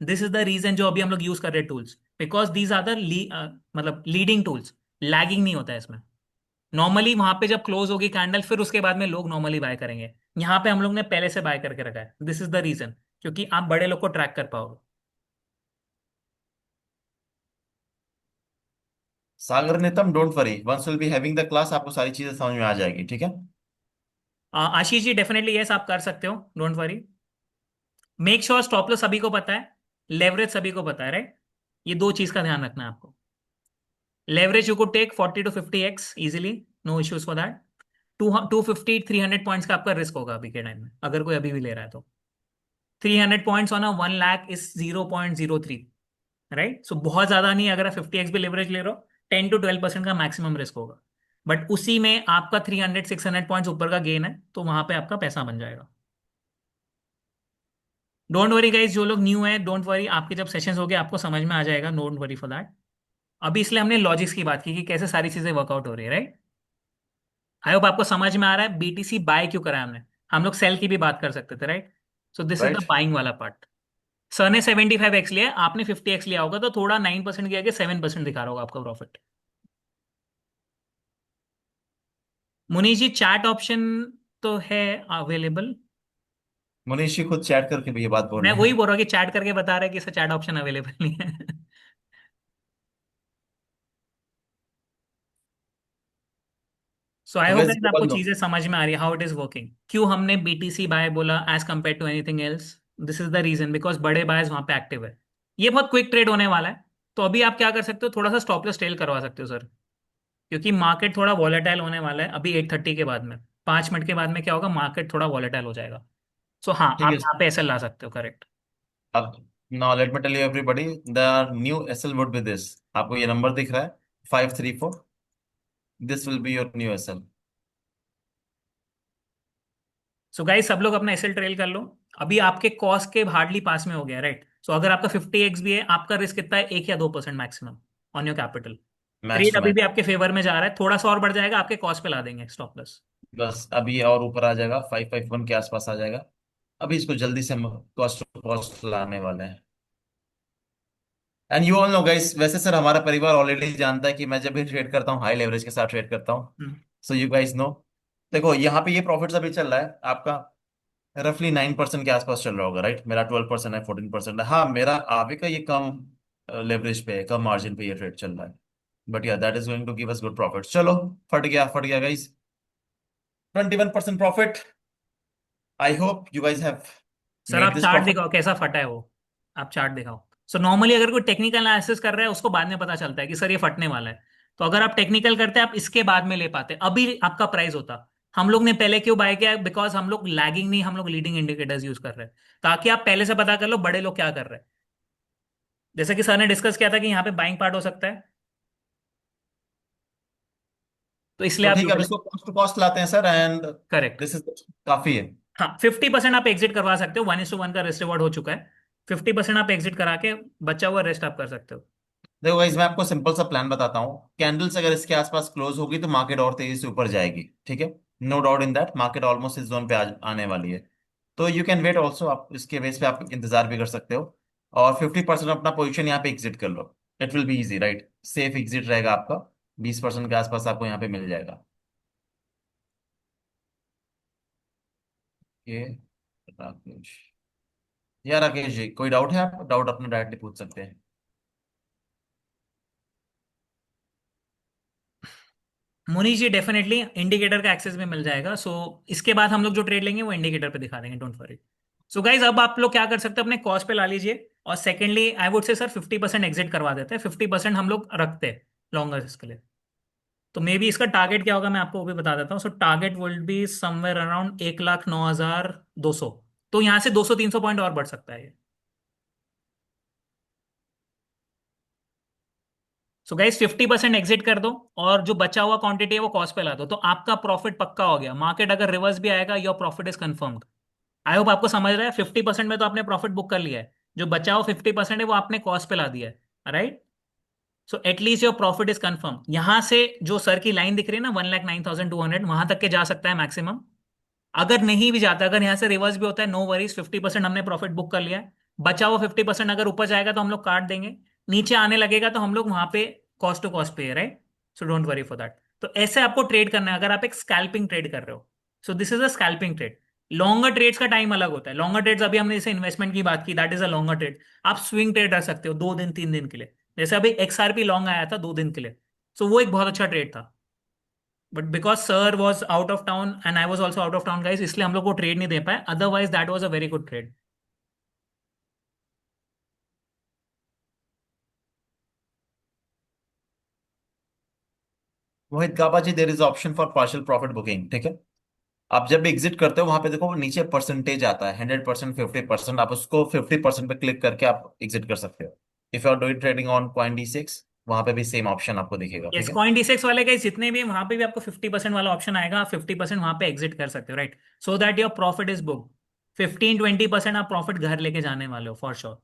दिस इज द रीजन जो अभी हम लोग यूज कर रहे हैं tools, because these are the मतलब लीडिंग टूल्स। लैगिंग नहीं होता है इसमें। नॉर्मली वहां पे जब क्लोज होगी कैंडल, फिर उसके बाद में लोग नॉर्मली बाय करेंगे। यहाँ पे हम लोग ने पहले से बाय करके रखा है, दिस इज द रीजन, क्योंकि आप बड़े लोग को ट्रैक कर पाओगे। Sagar Netam, don't worry, once will be having the class, आपको सारी चीजें समझ में आ जाएगी, ठीक है। आशीष जी, डेफिनेटली यस आप कर सकते हो, don't worry. Make sure stop loss सभी को पता है, लेवरेज सभी को पता है, राइट। ये दो चीज का ध्यान रखना है आपको। Leverage you could take 40 to 50x easily, no issues for that. 250 300 points का आपका रिस्क होगा अभी के टाइम में, अगर कोई अभी भी ले रहा है तो। 300 points on a 1 lakh is 0.03, right. So बहुत ज्यादा नहीं है, अगर आप 50x भी लेवरेज ले रहे हो, 10 to 12% का मैक्सिमम रिस्क होगा। बट उसी में आपका 300 600 पॉइंट्स ऊपर का गेन है, तो वहां पे आपका पैसा बन जाएगा। डोंट वरी गाइस, जो लोग न्यू है, डोंट वरी, आपके जब सेशंस हो गए आपको समझ में आ जाएगा, डोंट वरी फॉर दैट। अभी इसलिए हमने लॉजिक्स की बात की कि कैसे सारी चीजें वर्कआउट हो रही है, राइट। आई होप आपको समझ में आ रहा है बीटीसी बाय क्यों करा है हमने। हम लोग सेल की भी बात कर सकते थे, right. So this is the right. Buying वाला पार्ट। सर ने 75x लिया है, आपने 50x लिया होगा, तो थोड़ा 9% की आगे 7% दिखा रहा होगा आपका प्रॉफिट। मुनीष जी चैट ऑप्शन तो है अवेलेबल। मनीष जी खुद चैट करके भी ये बात बोल मैं रहे वही हैं। बोल रहा हूँ कि चैट करके बता रहा है कि इसका चैट ऑप्शन अवेलेबल नहीं है। सो आई तो होप गैस दैट ये आपको बोल लो। चीजें समझ में आ रही है हाउ इट इज वर्किंग, क्यों हमने बीटीसी बाय बोला as compare to anything else. This is the reason, because बड़े बायर्स वहां पे एक्टिव है। ये बहुत क्विक ट्रेड होने वाला है। तो अभी आप क्या कर सकते हो, थोड़ा सा स्टॉप लॉस टेल करवा सकते हो सर, क्योंकि मार्केट थोड़ा वॉलेटाइल होने वाला है अभी 8:30 के बाद में। 5 मिनट के बाद में क्या होगा, मार्केट थोड़ा वॉलेटाइल हो जाएगा। सो हाँ, ठीक आप है। यहाँ पे ऐसे ला सकते हो, करेक्ट। अब now let me tell you everybody, the new SL would be this. आपको ये नंबर दिख रहा है 534, this will be your new SL. So guys सब लोग अपना एसएल ट्रेल कर लो। अभी आपके कॉस्ट के हार्डली पास में हो गया, राइट। सो अगर आपका 50x भी है, आपका रिस्क कितना है, 1 या 2% maximum on your capital. Match trade to अभी मैच। भी आपके फेवर में जा रहा है, थोड़ा सा और बढ़ जाएगा, आपके कॉस्ट पे ला देंगे स्टॉप लॉस। बस अभी और ऊपर आ जाएगा, 551 के आसपास आ जाएगा। अभी इसको जल्दी से हम कॉस्ट टू कॉस्ट लाने वाले हैं। And you all know guys, वैसे सर हमारा परिवार ऑलरेडी जानता है कि मैं जब भी ट्रेड करता हूँ हाई लेवरेज के साथ ट्रेड करता हूँ। Hmm. So you guys know. देखो यहाँ पे ये प्रॉफिट्स अभी चल रहा है आपका रफली 9% के आसपास चल रहा होगा, राइट। मेरा 12% है, 14% है। हाँ, मेरा आगे का ये कम लेवरेज पे है, कम मार्जिन पे ये ट्रेड चल रहा है। बट या that is going to give us good profit. चलो, फट गया guys, 21% profit. I hope you guys have sir made आप दिस चार्ट प्रॉफिट। दिखाओ कैसा फटा है वो। आप चार्ट दिखाओ। सो नॉर्मली अगर कोई टेक्निकल एनालिसिस कर रहा है उसको बाद में पता चलता है कि सर ये फटने वाला है। तो अगर आप टेक्निकल करते हैं, आप इसके बाद में ले पाते, अभी आपका प्राइस होता। हम लोग ने पहले क्यों बाय किया, बिकॉज हम लोग लैगिंग नहीं, हम लोग लीडिंग इंडिकेटर्स यूज कर रहे हैं, ताकि आप पहले से पता कर लो बड़े लोग क्या कर रहे हैं। जैसे कि सर ने डिस्कस किया था कि यहाँ पे बाइंग पार्ट हो सकता है, तो इसलिए तो आप ठीक है, अब यूटिलाइज। इसको कॉस्ट टू कॉस्ट लाते हैं sir, and correct. This is काफी है। हाँ 50% आप एग्जिट करवा सकते हो, 1:1 का रिस्क रिवॉर्ड हो चुका है। 50% आप एग्जिट करा के बचा हुआ रेस्ट आप कर सकते हो। देखो गाइस, मैं आपको सिंपल सा प्लान बताता हूँ। कैंडल्स अगर इसके आसपास क्लोज होगी तो मार्केट और तेजी से ऊपर जाएगी, ठीक है। No doubt in that, market almost इस जोन पे आने वाली है। तो यू कैन वेट ऑल्सो, आप इसके बेस पे आप इंतजार भी कर सकते हो। और 50% अपना पोजीशन यहाँ पे एग्जिट कर लो। It will be easy, right. Safe exit रहेगा आपका। 20% के आसपास आपको यहाँ पे मिल जाएगा। ये राकेश, या राकेश जी कोई डाउट है? आप डाउट अपना डायरेक्टली पूछ सकते हैं। मुनीष जी डेफिनेटली इंडिकेटर का एक्सेस भी मिल जाएगा। सो इसके बाद हम लोग जो ट्रेड लेंगे वो इंडिकेटर पे दिखा देंगे, डोंट वरी। सो गाइज अब आप लोग क्या कर सकते हैं, अपने कॉस्ट पे ला लीजिए। और secondly I would say sir 50% exit करवा देते हैं, 50% हम लोग रखते हैं लॉन्गर इसके लिए। तो मे बी इसका टारगेट क्या होगा, मैं आपको वो भी बता देता हूँ। सो target will be somewhere around 1,09,200। तो यहाँ से 200-300 पॉइंट और बढ़ सकता है ये। सो गाइस 50% एग्जिट कर दो, और जो बचा हुआ क्वांटिटी है वो कॉस्ट पे ला दो, तो आपका प्रॉफिट पक्का हो गया। मार्केट अगर रिवर्स भी आएगा, your profit is confirmed. I hope आपको समझ रहा है, 50% में तो आपने प्रॉफिट बुक कर लिया है, जो बचा हुआ 50% है वो आपने कॉस्ट पे ला दिया है, right. So at least your profit is confirm. यहां से जो सर की लाइन दिख रही है ना, 1,09,200, वहां तक के जा सकता है मैक्सिमम। अगर नहीं भी जाता, अगर यहाँ से रिवर्स भी होता है, नो वरीज, 50% हमने प्रॉफिट बुक कर लिया है। बचा हुआ 50% अगर ऊपर जाएगा तो हम लोग काट देंगे, नीचे आने लगेगा तो हम लोग वहां पे कॉस्ट टू कॉस्ट पे है, right. So don't worry for that. तो ऐसे आपको ट्रेड करना है अगर आप एक स्कैल्पिंग ट्रेड कर रहे हो। So this is a scalping trade. Longer trades का टाइम अलग होता है। लॉन्गर ट्रेड्स अभी हमने जैसे इन्वेस्टमेंट की बात की, that is a longer trade. आप स्विंग ट्रेड रख सकते हो 2 दिन 3 दिन के लिए। जैसे अभी XRP लॉन्ग आया था 2 दिन के लिए। सो वो एक बहुत अच्छा ट्रेड था। But because sir was out of town and I was also out of town guys, इसलिए हम लोग को ट्रेड नहीं दे पाए, otherwise that was a very good trade. Mohit Gaba ji, there is option for partial profit booking, ठीक है। आप जब भी एग्जिट करते हो वहां पे देखो नीचे परसेंटेज आता है, 100%, 50%। आप उसको 50% पे क्लिक करके आप एग्जिट कर सकते हो। If you are doing trading on CoinDCX, वहां पे भी सेम ऑप्शन आपको दिखेगा, यस, ठीक है। कॉइन डिसेक्स वाले गाइस जितने भी हैं, वहां पे भी आपको 50% वाला ऑप्शन आएगा, आप 50% वहां पे एग्जिट कर सकते हो, right. So that your profit is book. 15-20% आप प्रॉफिट घर लेके जाने वाले हो फॉर श्योर।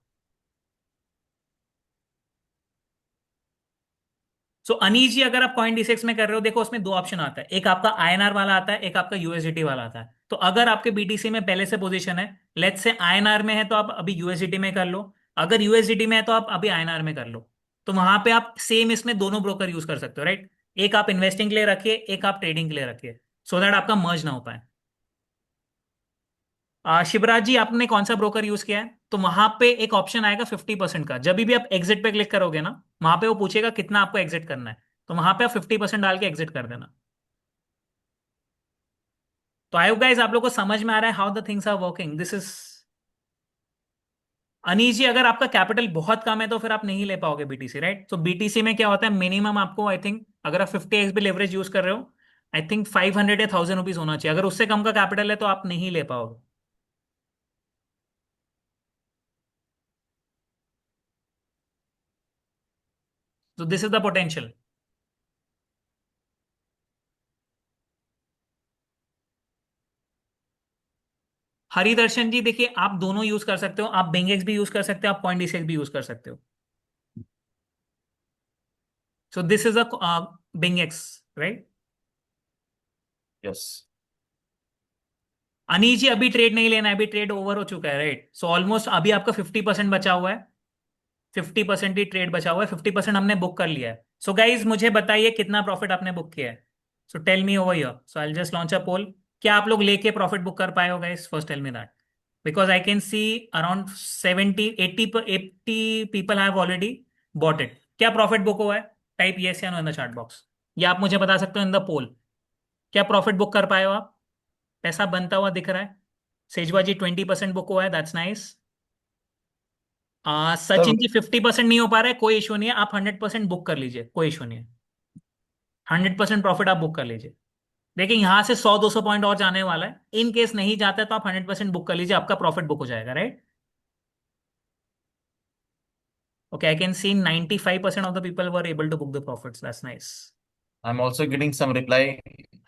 सो अनीज जी अगर आप कॉइन डिसेक्स में कर रहे हो, देखो उसमें दो ऑप्शन आता है, एक आपका INR वाला आता है, एक आपका USDT वाला आता है। तो अगर आपके बीटीसी में पहले से पोजीशन है, लेट्स से आईएनआर में है तो आप अभी यूएसडीटी में कर लो, अगर यूएसडीटी में है तो आप अभी आईएनआर में कर लो। तो वहां पे आप सेम इसमें दोनों ब्रोकर यूज कर सकते हो, राइट? एक आप इन्वेस्टिंग के लिए रखिए, एक आप ट्रेडिंग के लिए रखिए, सो दैट आपका मर्ज ना हो पाए। शिवराज जी, आपने कौन सा ब्रोकर यूज किया है? तो वहां पे एक ऑप्शन आएगा 50% का, जब भी आप एग्जिट पे क्लिक करोगे ना, वहां पे वो पूछेगा कितना आपको एग्जिट करना है, तो वहां पे आप 50% डाल के एग्जिट कर देना। तो आई होप गाइस आप लोग को समझ में आ रहा है how the things are working. This is Anish ji, अगर आपका कैपिटल बहुत कम है तो फिर आप नहीं ले पाओगे बीटीसी, राइट? तो बीटीसी में क्या होता है, मिनिमम आपको आई थिंक अगर आप 50x भी लेवरेज यूज कर रहे हो, आई थिंक 500 या 1000 रुपीज होना चाहिए। अगर उससे कम का कैपिटल है तो आप नहीं ले पाओगे। तो this is the potential. Haridarshan ji, देखिए आप दोनों यूज कर सकते हो, आप बिंगेक्स भी यूज कर सकते हो, आप पॉइंट भी यूज कर सकते हो। So this is a BingX, right? Yes. Anish ji, अभी ट्रेड नहीं लेना है, अभी ट्रेड ओवर हो चुका है, राइट? सो ऑलमोस्ट अभी आपका 50% बचा हुआ है, 50% ही ट्रेड बचा हुआ है, 50% हमने बुक कर लिया है। सो गाइज मुझे बताइए कितना प्रॉफिट आपने बुक किया है। So tell me over here, so I just launch a poll. क्या आप लोग लेके प्रॉफिट बुक कर पाए हो guys? First tell me that, because I can see around 70 80 people have already bought it. क्या प्रॉफिट बुक हुआ है? टाइप यस या no in the chat box, या आप मुझे बता सकते हो इन द पोल। क्या प्रॉफिट बुक कर पाए हो आप? पैसा बनता हुआ दिख रहा है। सेजवा जी 20% बुक हुआ है, that's nice. Sir Sachin ji 50% नहीं हो पा रहा है, कोई इशू नहीं है, आप 100% बुक कर लीजिए, कोई इशू नहीं है। 100% प्रॉफिट आप बुक कर लीजिए। देखिए यहाँ से 100 200 पॉइंट और जाने वाला है, इन केस नहीं जाता है तो आप 100% बुक कर लीजिए, आपका प्रॉफिट बुक हो जाएगा, right? Okay, I can see 95% of the people were able to book the profits, that's nice. I am also getting some reply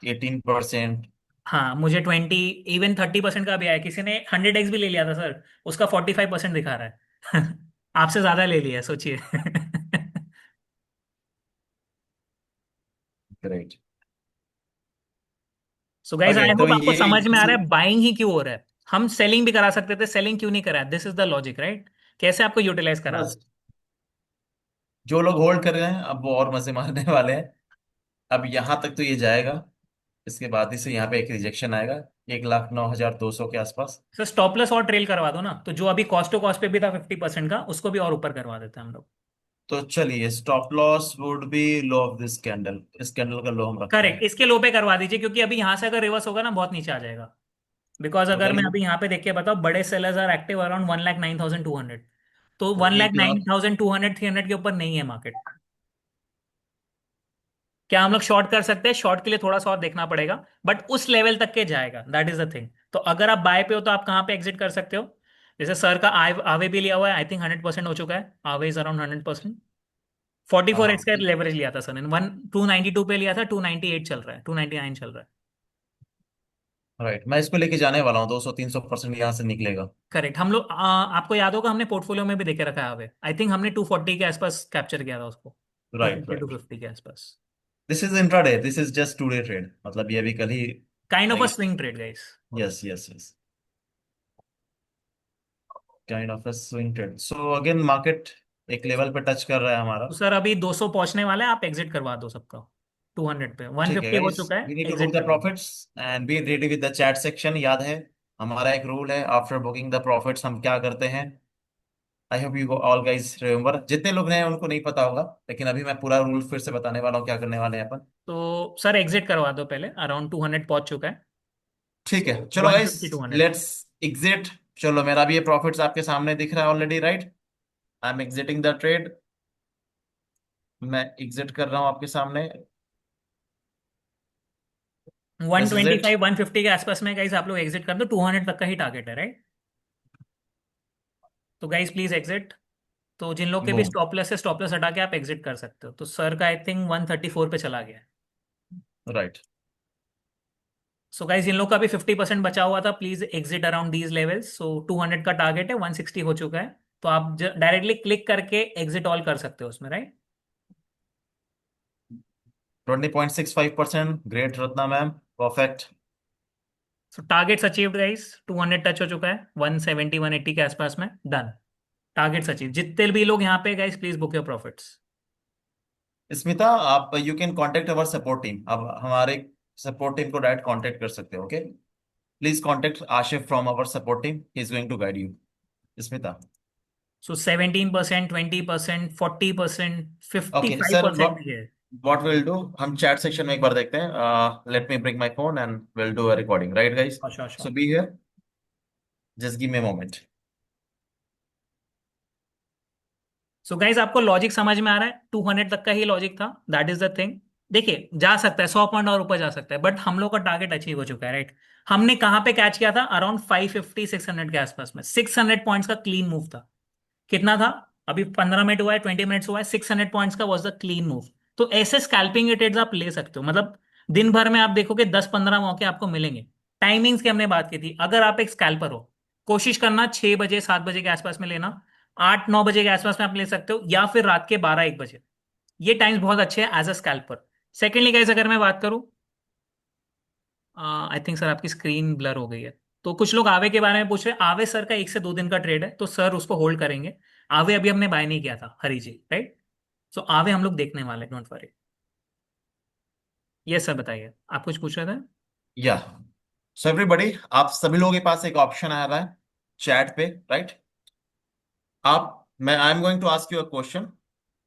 18%। हाँ, मुझे 20 इवन 30% का भी आया, किसी ने 100x भी ले लिया था सर, उसका 45% दिखा रहा है। आपसे ज्यादा ले लिया है, सोचिए। ग्रेट। सो गाइज आई ओके तो होप आपको ये समझ में आ रहा है बाइंग ही क्यों हो रहा है। हम सेलिंग भी करा सकते थे, सेलिंग क्यों नहीं करा? This is the logic, right? कैसे आपको यूटिलाइज करा? बस जो लोग होल्ड कर रहे हैं अब वो और मजे मारने वाले हैं। अब यहाँ तक तो ये जाएगा, इसके बाद ही से यहाँ पे एक रिजेक्शन आएगा 1,09,200 के आसपास। सर स्टॉप लॉस और ट्रेल करवा दो ना, तो जो अभी कॉस्ट टू कॉस्ट पे भी था 50% का, उसको भी और ऊपर करवा देते हैं हम लोग। तो चलिए stop loss would be low of this candle, इस कैंडल का लो हम रखते करेक्ट, हैं। इसके लो पे करवा दीजिए, क्योंकि अभी यहाँ से अगर रिवर्स होगा ना बहुत नीचे आ जाएगा। बिकॉज तो अगर मैं करिए। अभी यहाँ पे देख के बताऊँ, बड़े सेलर्स आर एक्टिव अराउंड 1,09,200, तो तो वन एक lakh lakh nine thousand two hundred 300 के ऊपर नहीं है मार्केट। क्या हम लोग शॉर्ट कर सकते हैं? शॉर्ट के लिए थोड़ा सा और देखना पड़ेगा, बट उस लेवल तक के जाएगा, दैट इज द थिंग। तो अगर आप बाय पे हो तो आप कहाँ पे एग्जिट कर सकते हो? जैसे सर का आवे भी लिया हुआ है, आई थिंक 100% हो चुका है, आवे इज अराउंड 100%। 44x हाँ। का लेवरेज लिया था सर ने, 292 पे लिया था, 298 चल रहा है, 299 चल रहा है। राइट, मैं इसको लेके जाने वाला हूँ, 200 300% यहाँ से निकलेगा। करेक्ट, हम लोग आपको याद होगा हमने पोर्टफोलियो में भी देखे रखा है आवे, आई थिंक हमने 240 के आसपास कैप्चर किया था उसको, two right fifty two right. Fifty के आसपास। This is intraday, this is just today trade, मतलब ये अभी कल ही। Kind of a like swing trade guys. Yes yes yes, kind of a swing trade. So again market एक level पे touch कर रहा है हमारा। तो सर अभी 200 पहुंचने वाला है, आप एग्जिट करवा दो सबका। 200 पे ठीक है 150 हो गाइस, चुका वी है, need to book exit the करवा दो। Profits and be ready with the chat section. याद है हमारा एक रूल है, आफ्टर बुकिंग द प्रॉफिट्स हम क्या करते हैं। आई hope you all guys remember, जितने लोग नए हैं उनको नहीं पता होगा, लेकिन अभी मैं पूरा रूल फिर से बताने वाला हूँ क्या करने वाले हैं अपन। तो सर एग्जिट करवा दो पहले, अराउंड 200 पहुंच चुका है। ठीक सो है चलो गाइस, 150 200। Let's exit. चलो मेरा भी ये प्रॉफिट्स आपके सामने दिख रहा है already, right? I am exiting the trade. मैं एग्जिट कर रहा हूँ आपके सामने। One this is twenty it. Five 150 के आसपास में गाइस आप लोग एग्जिट कर दो, 200 तक का ही टारगेट है, राइट? तो गाइस प्लीज एग्जिट। तो जिन लोग के भी बूम। स्टॉप लॉस है, स्टॉप लॉस हटा के आप एग्जिट कर सकते हो। तो सर का आई थिंक 134 पे चला गया है। राइट। सो गाइस जिन लोग का भी 50% बचा हुआ था, please exit around these levels. So 200 का टारगेट है, 160 हो चुका है, तो आप डायरेक्टली क्लिक करके एग्जिट ऑल कर सकते हो उसमें, right? 20.65%, great Ratna ma'am, perfect. So targets achieved guys, 200 touch हो चुका है, 170 180 के आसपास में, डन। टारगेट्स अचीव, जितने भी लोग यहाँ पे guys please book your profits. Smita, आप you can contact our support team. अब हमारे सपोर्ट टीम को डायरेक्ट कांटेक्ट कर सकते हो, okay? Please contact Asif from our support team, he is going to guide you. Smita. So 17%, 20%, 40%, fifty okay five sir, percent भी है। What will do, हम chat section में एक बार देखते हैं। Let me bring my phone and will do a recording, right guys? अच्छा अच्छा। So be here, just give me a moment. So guys आपको लॉजिक समझ में आ रहा है, 200 तक का ही लॉजिक था, दैट इज द थिंग। देखिए जा सकता है 100 पॉइंट और ऊपर जा सकता है, बट हम लोग का टारगेट अचीव हो चुका है, राइट। हमने कहाँ पे कैच किया था, अराउंड 550 600 के आसपास में, 600 पॉइंट्स का क्लीन मूव था। कितना था, अभी 15 मिनट हुआ है, 20 मिनट्स हुआ है, 600 पॉइंट्स का वॉज द क्लीन मूव। तो ऐसे स्कैल्पिंग ट्रेड्स आप ले सकते हो, मतलब दिन भर में आप देखोगे 10-15 मौके आपको मिलेंगे। टाइमिंग्स की हमने बात की थी, अगर आप एक स्कैल्पर हो, कोशिश करना 6 बजे 7 बजे के आसपास में लेना, 8-9 बजे के आसपास में आप ले सकते हो, या फिर रात के 12-1 बजे। ये टाइम्स बहुत अच्छे हैं as a scalper. Secondly guys अगर मैं बात करूं, आई थिंक सर आपकी स्क्रीन ब्लर हो गई है। तो कुछ लोग आवे के बारे में पूछ रहे हैं, आवे सर का 1 से 2 दिन का ट्रेड है, तो सर उसको होल्ड करेंगे। आवे अभी हमने बाय नहीं किया था, हरी जी, राइट। सो आवे हम लोग देखने वाले, डोंट वरी। ये सर बताइए, आप कुछ पूछ रहे थे। या, सो एवरीबॉडी, आप सभी लोगों के पास एक ऑप्शन आ रहा है चैट पे, राइट? मैं I am going to ask you a question,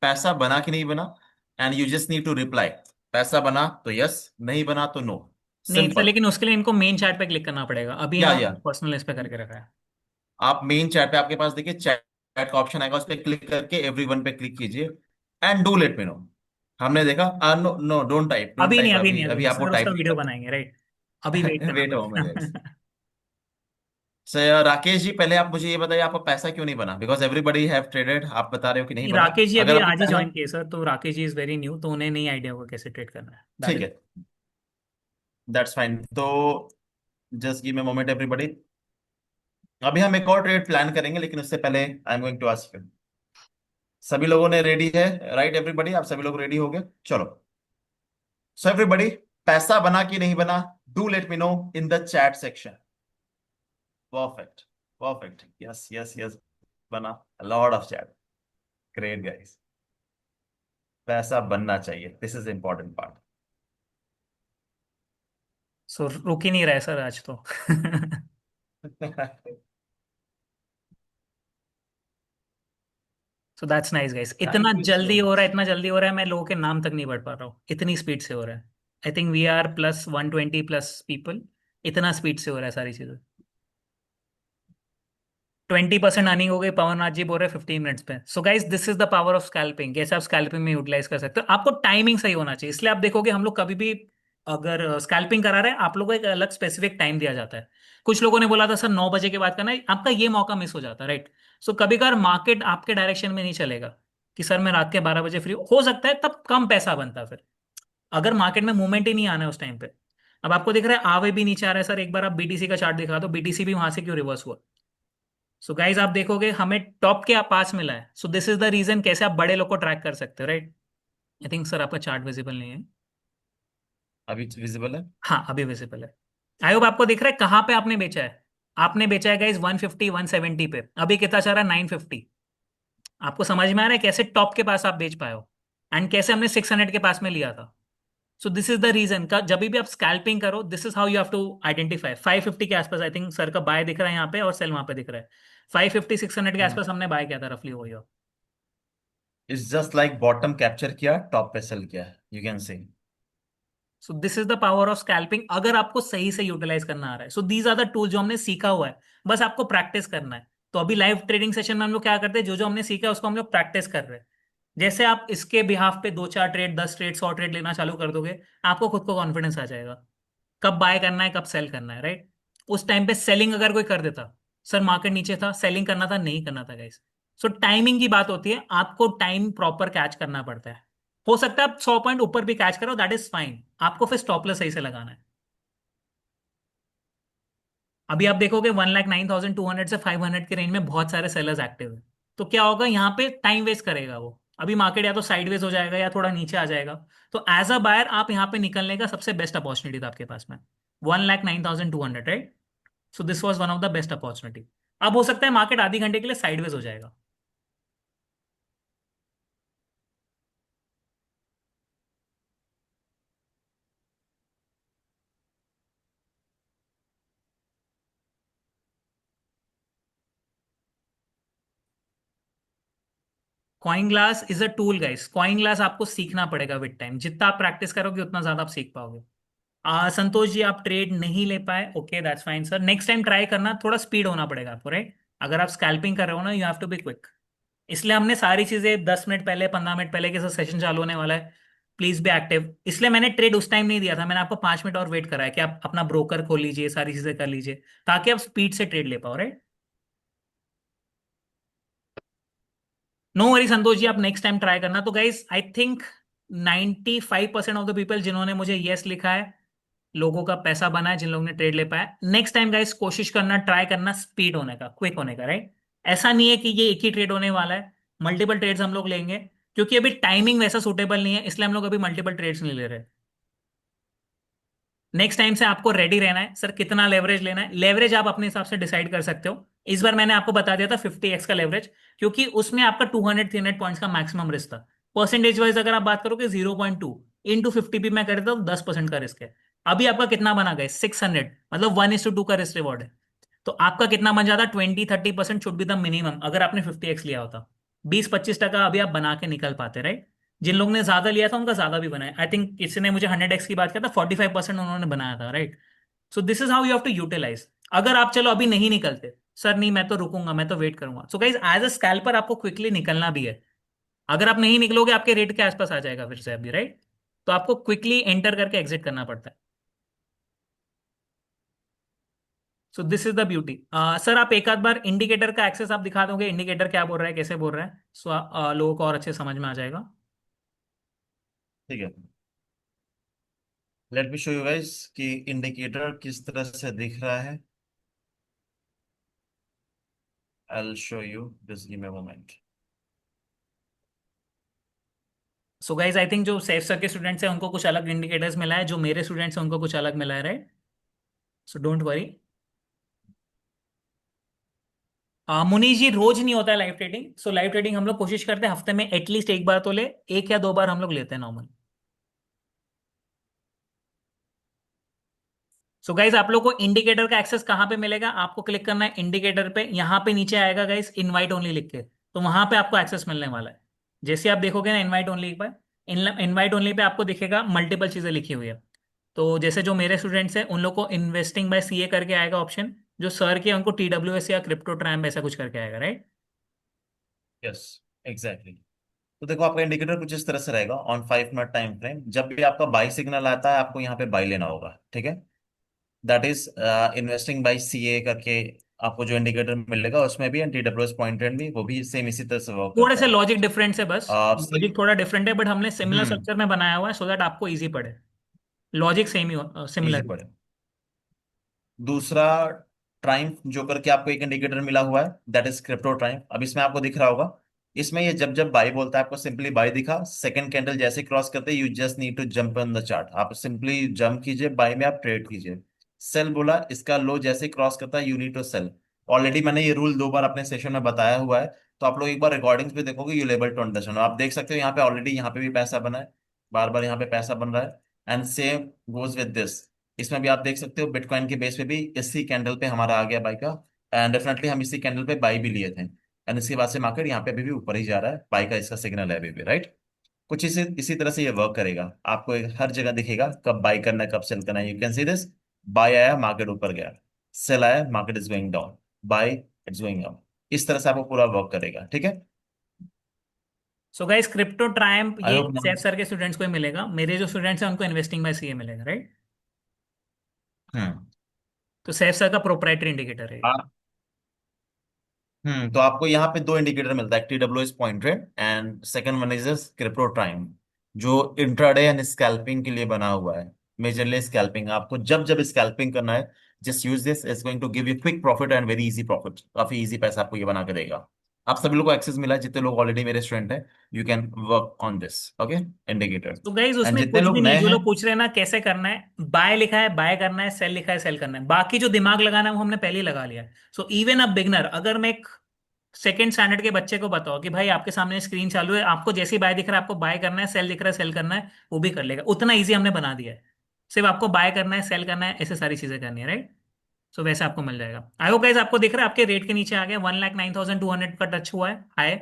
पैसा बना कि नहीं बना, and you just need to reply. पैसा बना तो यस, नहीं बना तो नो। नहीं सर, सिंपल। लेकिन उसके लिए इनको मेन चैट पे क्लिक करना पड़ेगा, अभी या इन्होंने या पर्सनल इस पे करके रखा है। आप मेन चैट पे, आपके पास देखिए चैट चैट का ऑप्शन आएगा, उस पर क्लिक करके एवरीवन पे क्लिक कीजिए and do let me know. हमने देखा, no no, don't type, don't अभी नहीं, टाइप, अभी नहीं, अभी अभी अभी नहीं आपको सर, उसका टाइप नहीं वीडियो करना। बनाएंगे, राइट। अभी वेट करना वेट अ मोमेंट गाइस। पड़ेगा। सर राकेश जी, पहले आप मुझे ये बताइए, आपको पैसा क्यों नहीं बना? बिकॉज एवरीबडी हैव ट्रेडेड, आप बता रहे हो कि नहीं नहीं, बना। राकेश जी अभी अगर अभी आज ही पैसा, ज्वाइन किए सर, तो Rakesh ji is very new, तो उन्हें नहीं आइडिया होगा कैसे ट्रेड करना है, दैट ठीक इज। है, दैट्स फाइन। तो जस्ट गिव मी मोमेंट एवरीबडी। अभी हम एक और ट्रेड प्लान करेंगे, लेकिन उससे पहले I am going to ask you, सभी लोगों ने रेडी है? राइट एवरीबडी, आप सभी लोग रेडी हो गए? चलो, सो एवरीबडी, पैसा बना कि नहीं बना, do let me know in the chat section. Perfect, perfect, yes yes yes, बना। Lord of chat, great guys. पैसा बनना चाहिए, this is important part. So रुक ही नहीं रहा है सर आज तो। So that's nice guys, time इतना फील्स सो जल्दी हो रहा मच। है, इतना जल्दी हो रहा है, मैं लोगों के नाम तक नहीं पढ़ पा रहा हूँ, इतनी स्पीड से हो रहा है। I think we are plus 120 plus people, इतना स्पीड से हो रहा है सारी चीजें। 20% अर्निंग हो गई, पवननाथ जी बोल रहे हैं 15 मिनट्स पे। So guys this is the power of scalping, कैसे आप स्कैल्पिंग में यूटिलाइज कर सकते हो, आपको टाइमिंग सही होना चाहिए। इसलिए आप देखोगे हम लोग कभी भी अगर स्कैल्पिंग करा रहे हैं, आप लोगों को एक अलग स्पेसिफिक टाइम दिया जाता है। कुछ लोगों ने बोला था सर 9 बजे के बाद करना है, आपका ये मौका मिस हो जाता है, राइट। सो कभी कभार मार्केट आपके डायरेक्शन में नहीं चलेगा, कि सर मैं रात के 12 बजे फ्री हो सकता है, तब कम पैसा बनता है फिर, अगर मार्केट में मूवमेंट ही नहीं आना है उस टाइम पे। अब आपको दिख रहा है आवे भी नीचे आ रहा है सर, एक बार आप बीटीसी का चार्ट दिखा दो, बीटीसी भी वहां से क्यों रिवर्स हुआ। सो गाइज आप देखोगे हमें टॉप के पास मिला है, so this is the reason कैसे आप बड़े लोग को ट्रैक कर सकते हो, राइट। आई थिंक सर आपका चार्ट विजिबल नहीं है। अभी विजिबल है? हाँ अभी विजिबल है। आई होप आपको दिख रहा है कहाँ पे आपने बेचा है। आपने बेचा है गाइज 150 170 पे, अभी कितना चल रहा है 950। आपको समझ में आ रहा है कैसे टॉप के पास आप बेच पाए हो, एंड कैसे हमने 600 के पास में लिया था। So this is the reason का जब भी आप स्कैल्पिंग करो, this is how you have to identify. 550 के आसपास आई थिंक सर का बाय दिख रहा है यहाँ पे, और सेल वहां पे दिख रहा है। 550 600 के आसपास हमने बाय किया था रफली, वही हो। It's just like bottom capture किया, टॉप पे सेल किया, you can say. So this is the power of scalping, अगर आपको सही से यूटिलाइज करना आ रहा है। So these are the tool जो हमने सीखा हुआ है, बस आपको प्रैक्टिस करना है। तो अभी लाइव ट्रेडिंग सेशन में हम लोग क्या करते हैं, जो जो हमने सीखा है उसको हम लोग प्रैक्टिस कर रहे हैं। जैसे आप इसके बिहाफ पे 2-4 ट्रेड 10 ट्रेड 100 ट्रेड लेना चालू कर दोगे, आपको खुद को कॉन्फिडेंस आ जाएगा, कब बाय करना है कब सेल करना है, राइट। उस टाइम पे सेलिंग अगर कोई कर देता, सर मार्केट नीचे था सेलिंग करना था नहीं करना था गाइस। सो टाइमिंग की बात होती है, आपको टाइम प्रॉपर कैच करना पड़ता है। हो सकता है आप 100 पॉइंट ऊपर भी कैच करो, दैट इज फाइन, आपको फिर स्टॉप लॉस सही से लगाना है। अभी आप देखोगे 1,09,200 से 500 के रेंज में बहुत सारे सेलर्स एक्टिव है। तो क्या होगा यहाँ पे, टाइम वेस्ट करेगा वो, अभी मार्केट या तो साइडवेज हो जाएगा या थोड़ा नीचे आ जाएगा। तो एज अ बायर आप यहाँ पे निकलने का सबसे बेस्ट अपॉर्चुनिटी था आपके पास में। 1,09,200, right? So this was one of the best opportunity. अब हो सकता है मार्केट आधी घंटे के लिए साइडवेज हो जाएगा। Coin glass is a tool guys. Coin glass आपको सीखना पड़ेगा विद टाइम। जितना आप प्रैक्टिस करोगे उतना ज्यादा आप सीख पाओगे। संतोष जी, आप ट्रेड नहीं ले पाए, okay that's fine sir. Next time try करना, थोड़ा स्पीड होना पड़ेगा आपको, राइट? अगर आप स्कैल्पिंग कर रहे हो ना, you have to be quick. इसलिए हमने सारी चीजें 10 मिनट पहले, 15 मिनट पहले के साथ सेशन चालू होने वाला है, प्लीज बी एक्टिव। इसलिए मैंने ट्रेड उस टाइम नहीं दिया था, मैंने आपको 5 मिनट और वेट करा है कि आप अपना ब्रोकर खोल लीजिए, सारी चीजें कर लीजिए, ताकि आप स्पीड से ट्रेड ले पाओ, right? No worry Santosh ji, आप नेक्स्ट टाइम ट्राई करना। तो guys I think 95% of the people जिन्होंने मुझे यस लिखा है, लोगों का पैसा बना है, जिन लोगों ने ट्रेड ले पाया। नेक्स्ट टाइम गाइस कोशिश करना, ट्राई करना स्पीड होने का, क्विक होने का, राइट? ऐसा नहीं है कि ये एक ही ट्रेड होने वाला है, मल्टीपल ट्रेड्स हम लोग लेंगे। क्योंकि अभी टाइमिंग वैसा सूटेबल नहीं है, इसलिए हम लोग अभी मल्टीपल ट्रेड्स नहीं ले रहे। नेक्स्ट टाइम से आपको रेडी रहना है। सर कितना लेवरेज लेना है, लेवरेज आप अपने हिसाब से डिसाइड कर सकते हो। इस बार मैंने आपको बता दिया था 50x का लेवरेज, क्योंकि उसमें आपका 200-300 पॉइंट्स का मैक्सिमम रिस्क था। परसेंटेज वाइज अगर आप बात करोगे 0.2 इंटू 50 मैं कर देता हूँ, 10% का रिस्क है। अभी आपका कितना बना गया? 600, मतलब 1:2 का रिस्क रिवॉर्ड है। तो आपका कितना बन जाता? 20-30% शुड बी द मिनिमम, अगर आपने 50x लिया होता। 20-25% अभी आप बना के निकल पाते, राइट? जिन लोगों ने ज्यादा लिया था उनका ज्यादा भी बनाया। आई थिंक किसी ने मुझे 100x की बात किया था, 45% उन्होंने बनाया था, right? So this is how you have to utilize. अगर आप चलो अभी नहीं निकलते, सर नहीं मैं तो रुकूंगा, मैं तो वेट करूंगा, so guys as a scalper आपको क्विकली निकलना भी है। अगर आप नहीं निकलोगे आपके रेट के आसपास आ जाएगा फिर से अभी, राइट? तो आपको क्विकली एंटर करके एग्जिट करना पड़ता है। So this is the beauty. Sir आप एक आध बार इंडिकेटर का एक्सेस आप दिखा दोगे, इंडिकेटर क्या बोल रहा है, कैसे बोल रहा है? सो लोगों को और अच्छे समझ में आ जाएगा। ठीक है, let me show you guys कि इंडिकेटर किस तरह से दिख रहा है। I will show you, just give me a moment. So guys I think जो सेफ सर के स्टूडेंट्स हैं उनको कुछ अलग इंडिकेटर्स मिला है, जो मेरे स्टूडेंट्स हैं उनको कुछ अलग मिला है, right? So don't worry. Munish ji, रोज नहीं होता है live trading. So live trading हम लोग कोशिश करते हैं हफ्ते में एटलीस्ट एक बार तो ले, एक या दो बार हम लोग लेते हैं नॉर्मल। सो गाइज आप लोग को इंडिकेटर का एक्सेस कहाँ पे मिलेगा? आपको क्लिक करना है इंडिकेटर पे, यहाँ पे नीचे आएगा गाइज इनवाइट ओनली लिख के, तो वहां पे आपको एक्सेस मिलने वाला है। जैसे आप देखोगे ना इनवाइट ओनली पर, इनवाइट ओनली पे आपको दिखेगा मल्टीपल चीजें लिखी हुई है। तो जैसे जो मेरे स्टूडेंट्स हैं उन लोग को इन्वेस्टिंग बाय सीए करके आएगा ऑप्शन, जो सर के हैं उनको TWS या क्रिप्टो ट्रैम ऐसा कुछ करके आएगा, राइट? Yes, exactly. तो देखो आपका इंडिकेटर कुछ इस तरह से रहेगा ऑन 5 मिनट टाइम फ्रेम। जब भी आपका बाई सिग्नल आता है आपको यहाँ पे बाई लेना होगा, ठीक है? That is investing by CA करके आपको जो इंडिकेटर मिलेगा उसमें भी TWS पॉइंट ट्रेंड भी वो भी सेम इसी तरह से वर्क थोड़े करता से है। लॉजिक डिफरेंस है बस। सेम। लॉजिक थोड़ा डिफरेंट है, बट हमने सिमिलर हम्म। स्ट्रक्चर में बनाया हुआ है सो दैट आपको इजी पड़े। लॉजिक सेम ही, इजी सिमिलर। पड़े। दूसरा, ट्राइम्फ जो करके आपको एक इंडिकेटर मिला हुआ है, दैट इज क्रिप्टो ट्राइम्फ। अब इसमें आपको दिख रहा होगा, इसमें ये जब जब बाई बोलता है आपको सिंपली बाई दिखा, सेकंड कैंडल जैसे क्रॉस करते you just need to jump on the chart, आप सिंपली जंप कीजिए, बाई में आप ट्रेड कीजिए। सेल बोला, इसका लो जैसे क्रॉस करता है you need to sell. Already मैंने ये रूल 2 बार अपने सेशन में बताया हुआ है, तो आप लोग एक बार रिकॉर्डिंग्स भी देखोगे, यू लेबल टू अंडरस्टैंड। आप देख सकते हो यहाँ पे ऑलरेडी यहाँ पे भी पैसा बना है, बार बार यहाँ पे पैसा बन रहा है। And same goes with this, इसमें भी आप देख सकते हो बिटकॉइन के बेस पे भी इसी कैंडल पे हमारा आ गया बाई का। एंड डेफिनेटली हम इसी कैंडल पे बाई भी लिए थे, एंड इसके बाद से मार्केट यहाँ पे अभी भी ऊपर ही जा रहा है, बाई का इसका सिग्नल है अभी भी, राइट? कुछ इसी इसी तरह से ये वर्क करेगा, आपको हर जगह दिखेगा कब बाई करना है कब सेल करना है। You can see this, buy आया मार्केट ऊपर गया, सेल आया market is going down, buy it's going up. इस तरह से आपको पूरा वर्क करेगा, ठीक है? So guys Crypto Triumph I ये होप। सैफ सर के स्टूडेंट्स को ही मिलेगा, मेरे जो स्टूडेंट्स हैं उनको इन्वेस्टिंग बाय सीए मिलेगा, राइट? हम्म। तो सैफ सर का प्रोप्राइटरी इंडिकेटर है ये। तो आपको यहाँ पे 2 इंडिकेटर मिलता है, TWS point rate and second one is crypto time, जो इंट्राडे एंड स्कैल्पिंग के लिए बना हुआ है। मेजरली स्कैल्पिंग, आपको जब जब स्कैल्पिंग करना है just use this, it's going to give you quick profit and very easy profit, काफी इजी पैसा आपको ये बना के देगा। आप सभी लोग को एक्सेस मिला है, जितने लोग ऑलरेडी मेरे स्टूडेंट हैं, you can work on this, okay, indicator. तो गाइज एंड उसमें जितने कुछ भी लोग नहीं है, नए जो हैं, लोग पूछ रहे हैं ना कैसे करना है, बाय लिखा है बाय करना है, सेल लिखा है सेल करना है, बाकी जो दिमाग लगाना है वो हमने पहले ही लगा लिया है। सो इवन अ बिगनर, अगर मैं एक सेकंड स्टैंडर्ड के बच्चे को बताओ कि भाई आपके सामने स्क्रीन चालू है, आपको जैसे ही बाय दिख रहा है आपको बाय करना है, सेल दिख रहा है सेल करना है, वो भी कर लेगा। उतना ईजी हमने बना दिया है। सिर्फ आपको बाय करना है, सेल करना है, ऐसे सारी चीजें करनी है, राइट। सो वैसे आपको मिल जाएगा। आई होप गाइस आपको दिख रहा है आपके रेट के नीचे आ गया 1,09,200 का टच हुआ है हाई,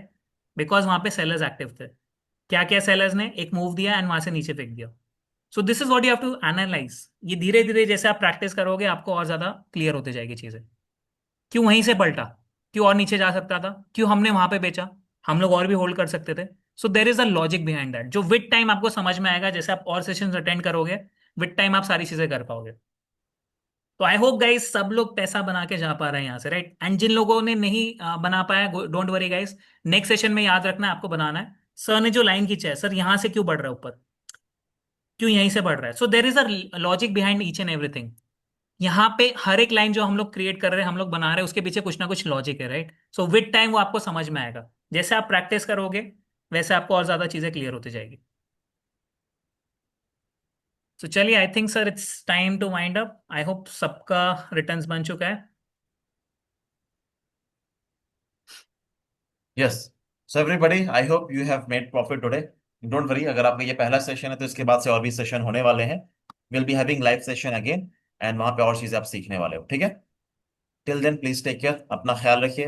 बिकॉज वहां पे सेलर्स एक्टिव थे। क्या क्या सेलर्स ने एक मूव दिया एंड वहां से नीचे फेंक दिया। So this is what you have to analyse. ये धीरे धीरे जैसे आप प्रैक्टिस करोगे आपको और ज्यादा क्लियर होते जाएगी चीजें। क्यों वहीं से पलटा, क्यों और नीचे जा सकता था, क्यों हमने वहां पे बेचा, हम लोग और भी होल्ड कर सकते थे। So there is a logic behind that, जो विद टाइम आपको समझ में आएगा, जैसे आप और सेशंस अटेंड करोगे विद टाइम आप सारी चीजें कर पाओगे। तो आई होप गाइस सब लोग पैसा बना के जा पा रहे हैं यहाँ से, राइट। एंड जिन लोगों ने नहीं बना पाया, don't worry guys, next session में याद रखना है आपको बनाना है। सर ने जो लाइन खींचा है, सर यहाँ से क्यों बढ़ रहा है ऊपर, क्यों यहीं से बढ़ रहा है। So there is a logic behind each and everything. यहाँ पे हर एक लाइन जो हम लोग क्रिएट कर रहे हैं, हम लोग बना रहे हैं, उसके पीछे कुछ ना कुछ लॉजिक है, राइट। सो विद टाइम वो आपको समझ में आएगा। जैसे आप प्रैक्टिस करोगे वैसे आपको और ज्यादा चीजें क्लियर होती जाएगी। तो चलिए, I think sir it's time to wind up. I hope सबका रिटर्न्स बन चुका है। Yes. So everybody, I hope you have made profit today. Don't worry, अगर आपका ये पहला सेशन है तो इसके बाद से और भी सेशन होने वाले हैं। Will be having live session again, and वहां पे और चीजें आप सीखने वाले हो, ठीक है। Till then please take care, अपना ख्याल रखिए,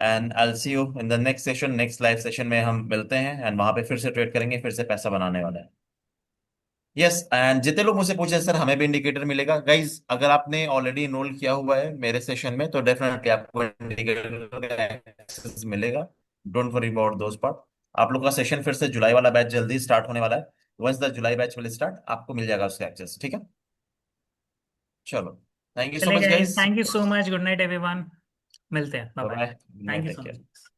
and I will see you in the next session. Next live session में हम मिलते हैं, एंड वहां पे फिर से ट्रेड करेंगे, फिर से पैसा बनाने वाला है। यस, एंड जितने लोग मुझसे पूछे सर हमें भी इंडिकेटर मिलेगा, गाइज अगर आपने ऑलरेडी इनरोल किया हुआ है मेरे सेशन में तो डेफिनेटली आपको इंडिकेटर एक्सेस मिलेगा। Don't worry about those part. आप लोग का सेशन फिर से जुलाई वाला बैच जल्दी स्टार्ट होने वाला है। Once the July batch will start, आपको मिल जाएगा उसका एक्सेस, ठीक है। चलो, थैंक यू सो चले मच गए, guys. Thank you so much, good night everyone. मिलते हैं, bye bye bye. Bye, thank you take so care. Much.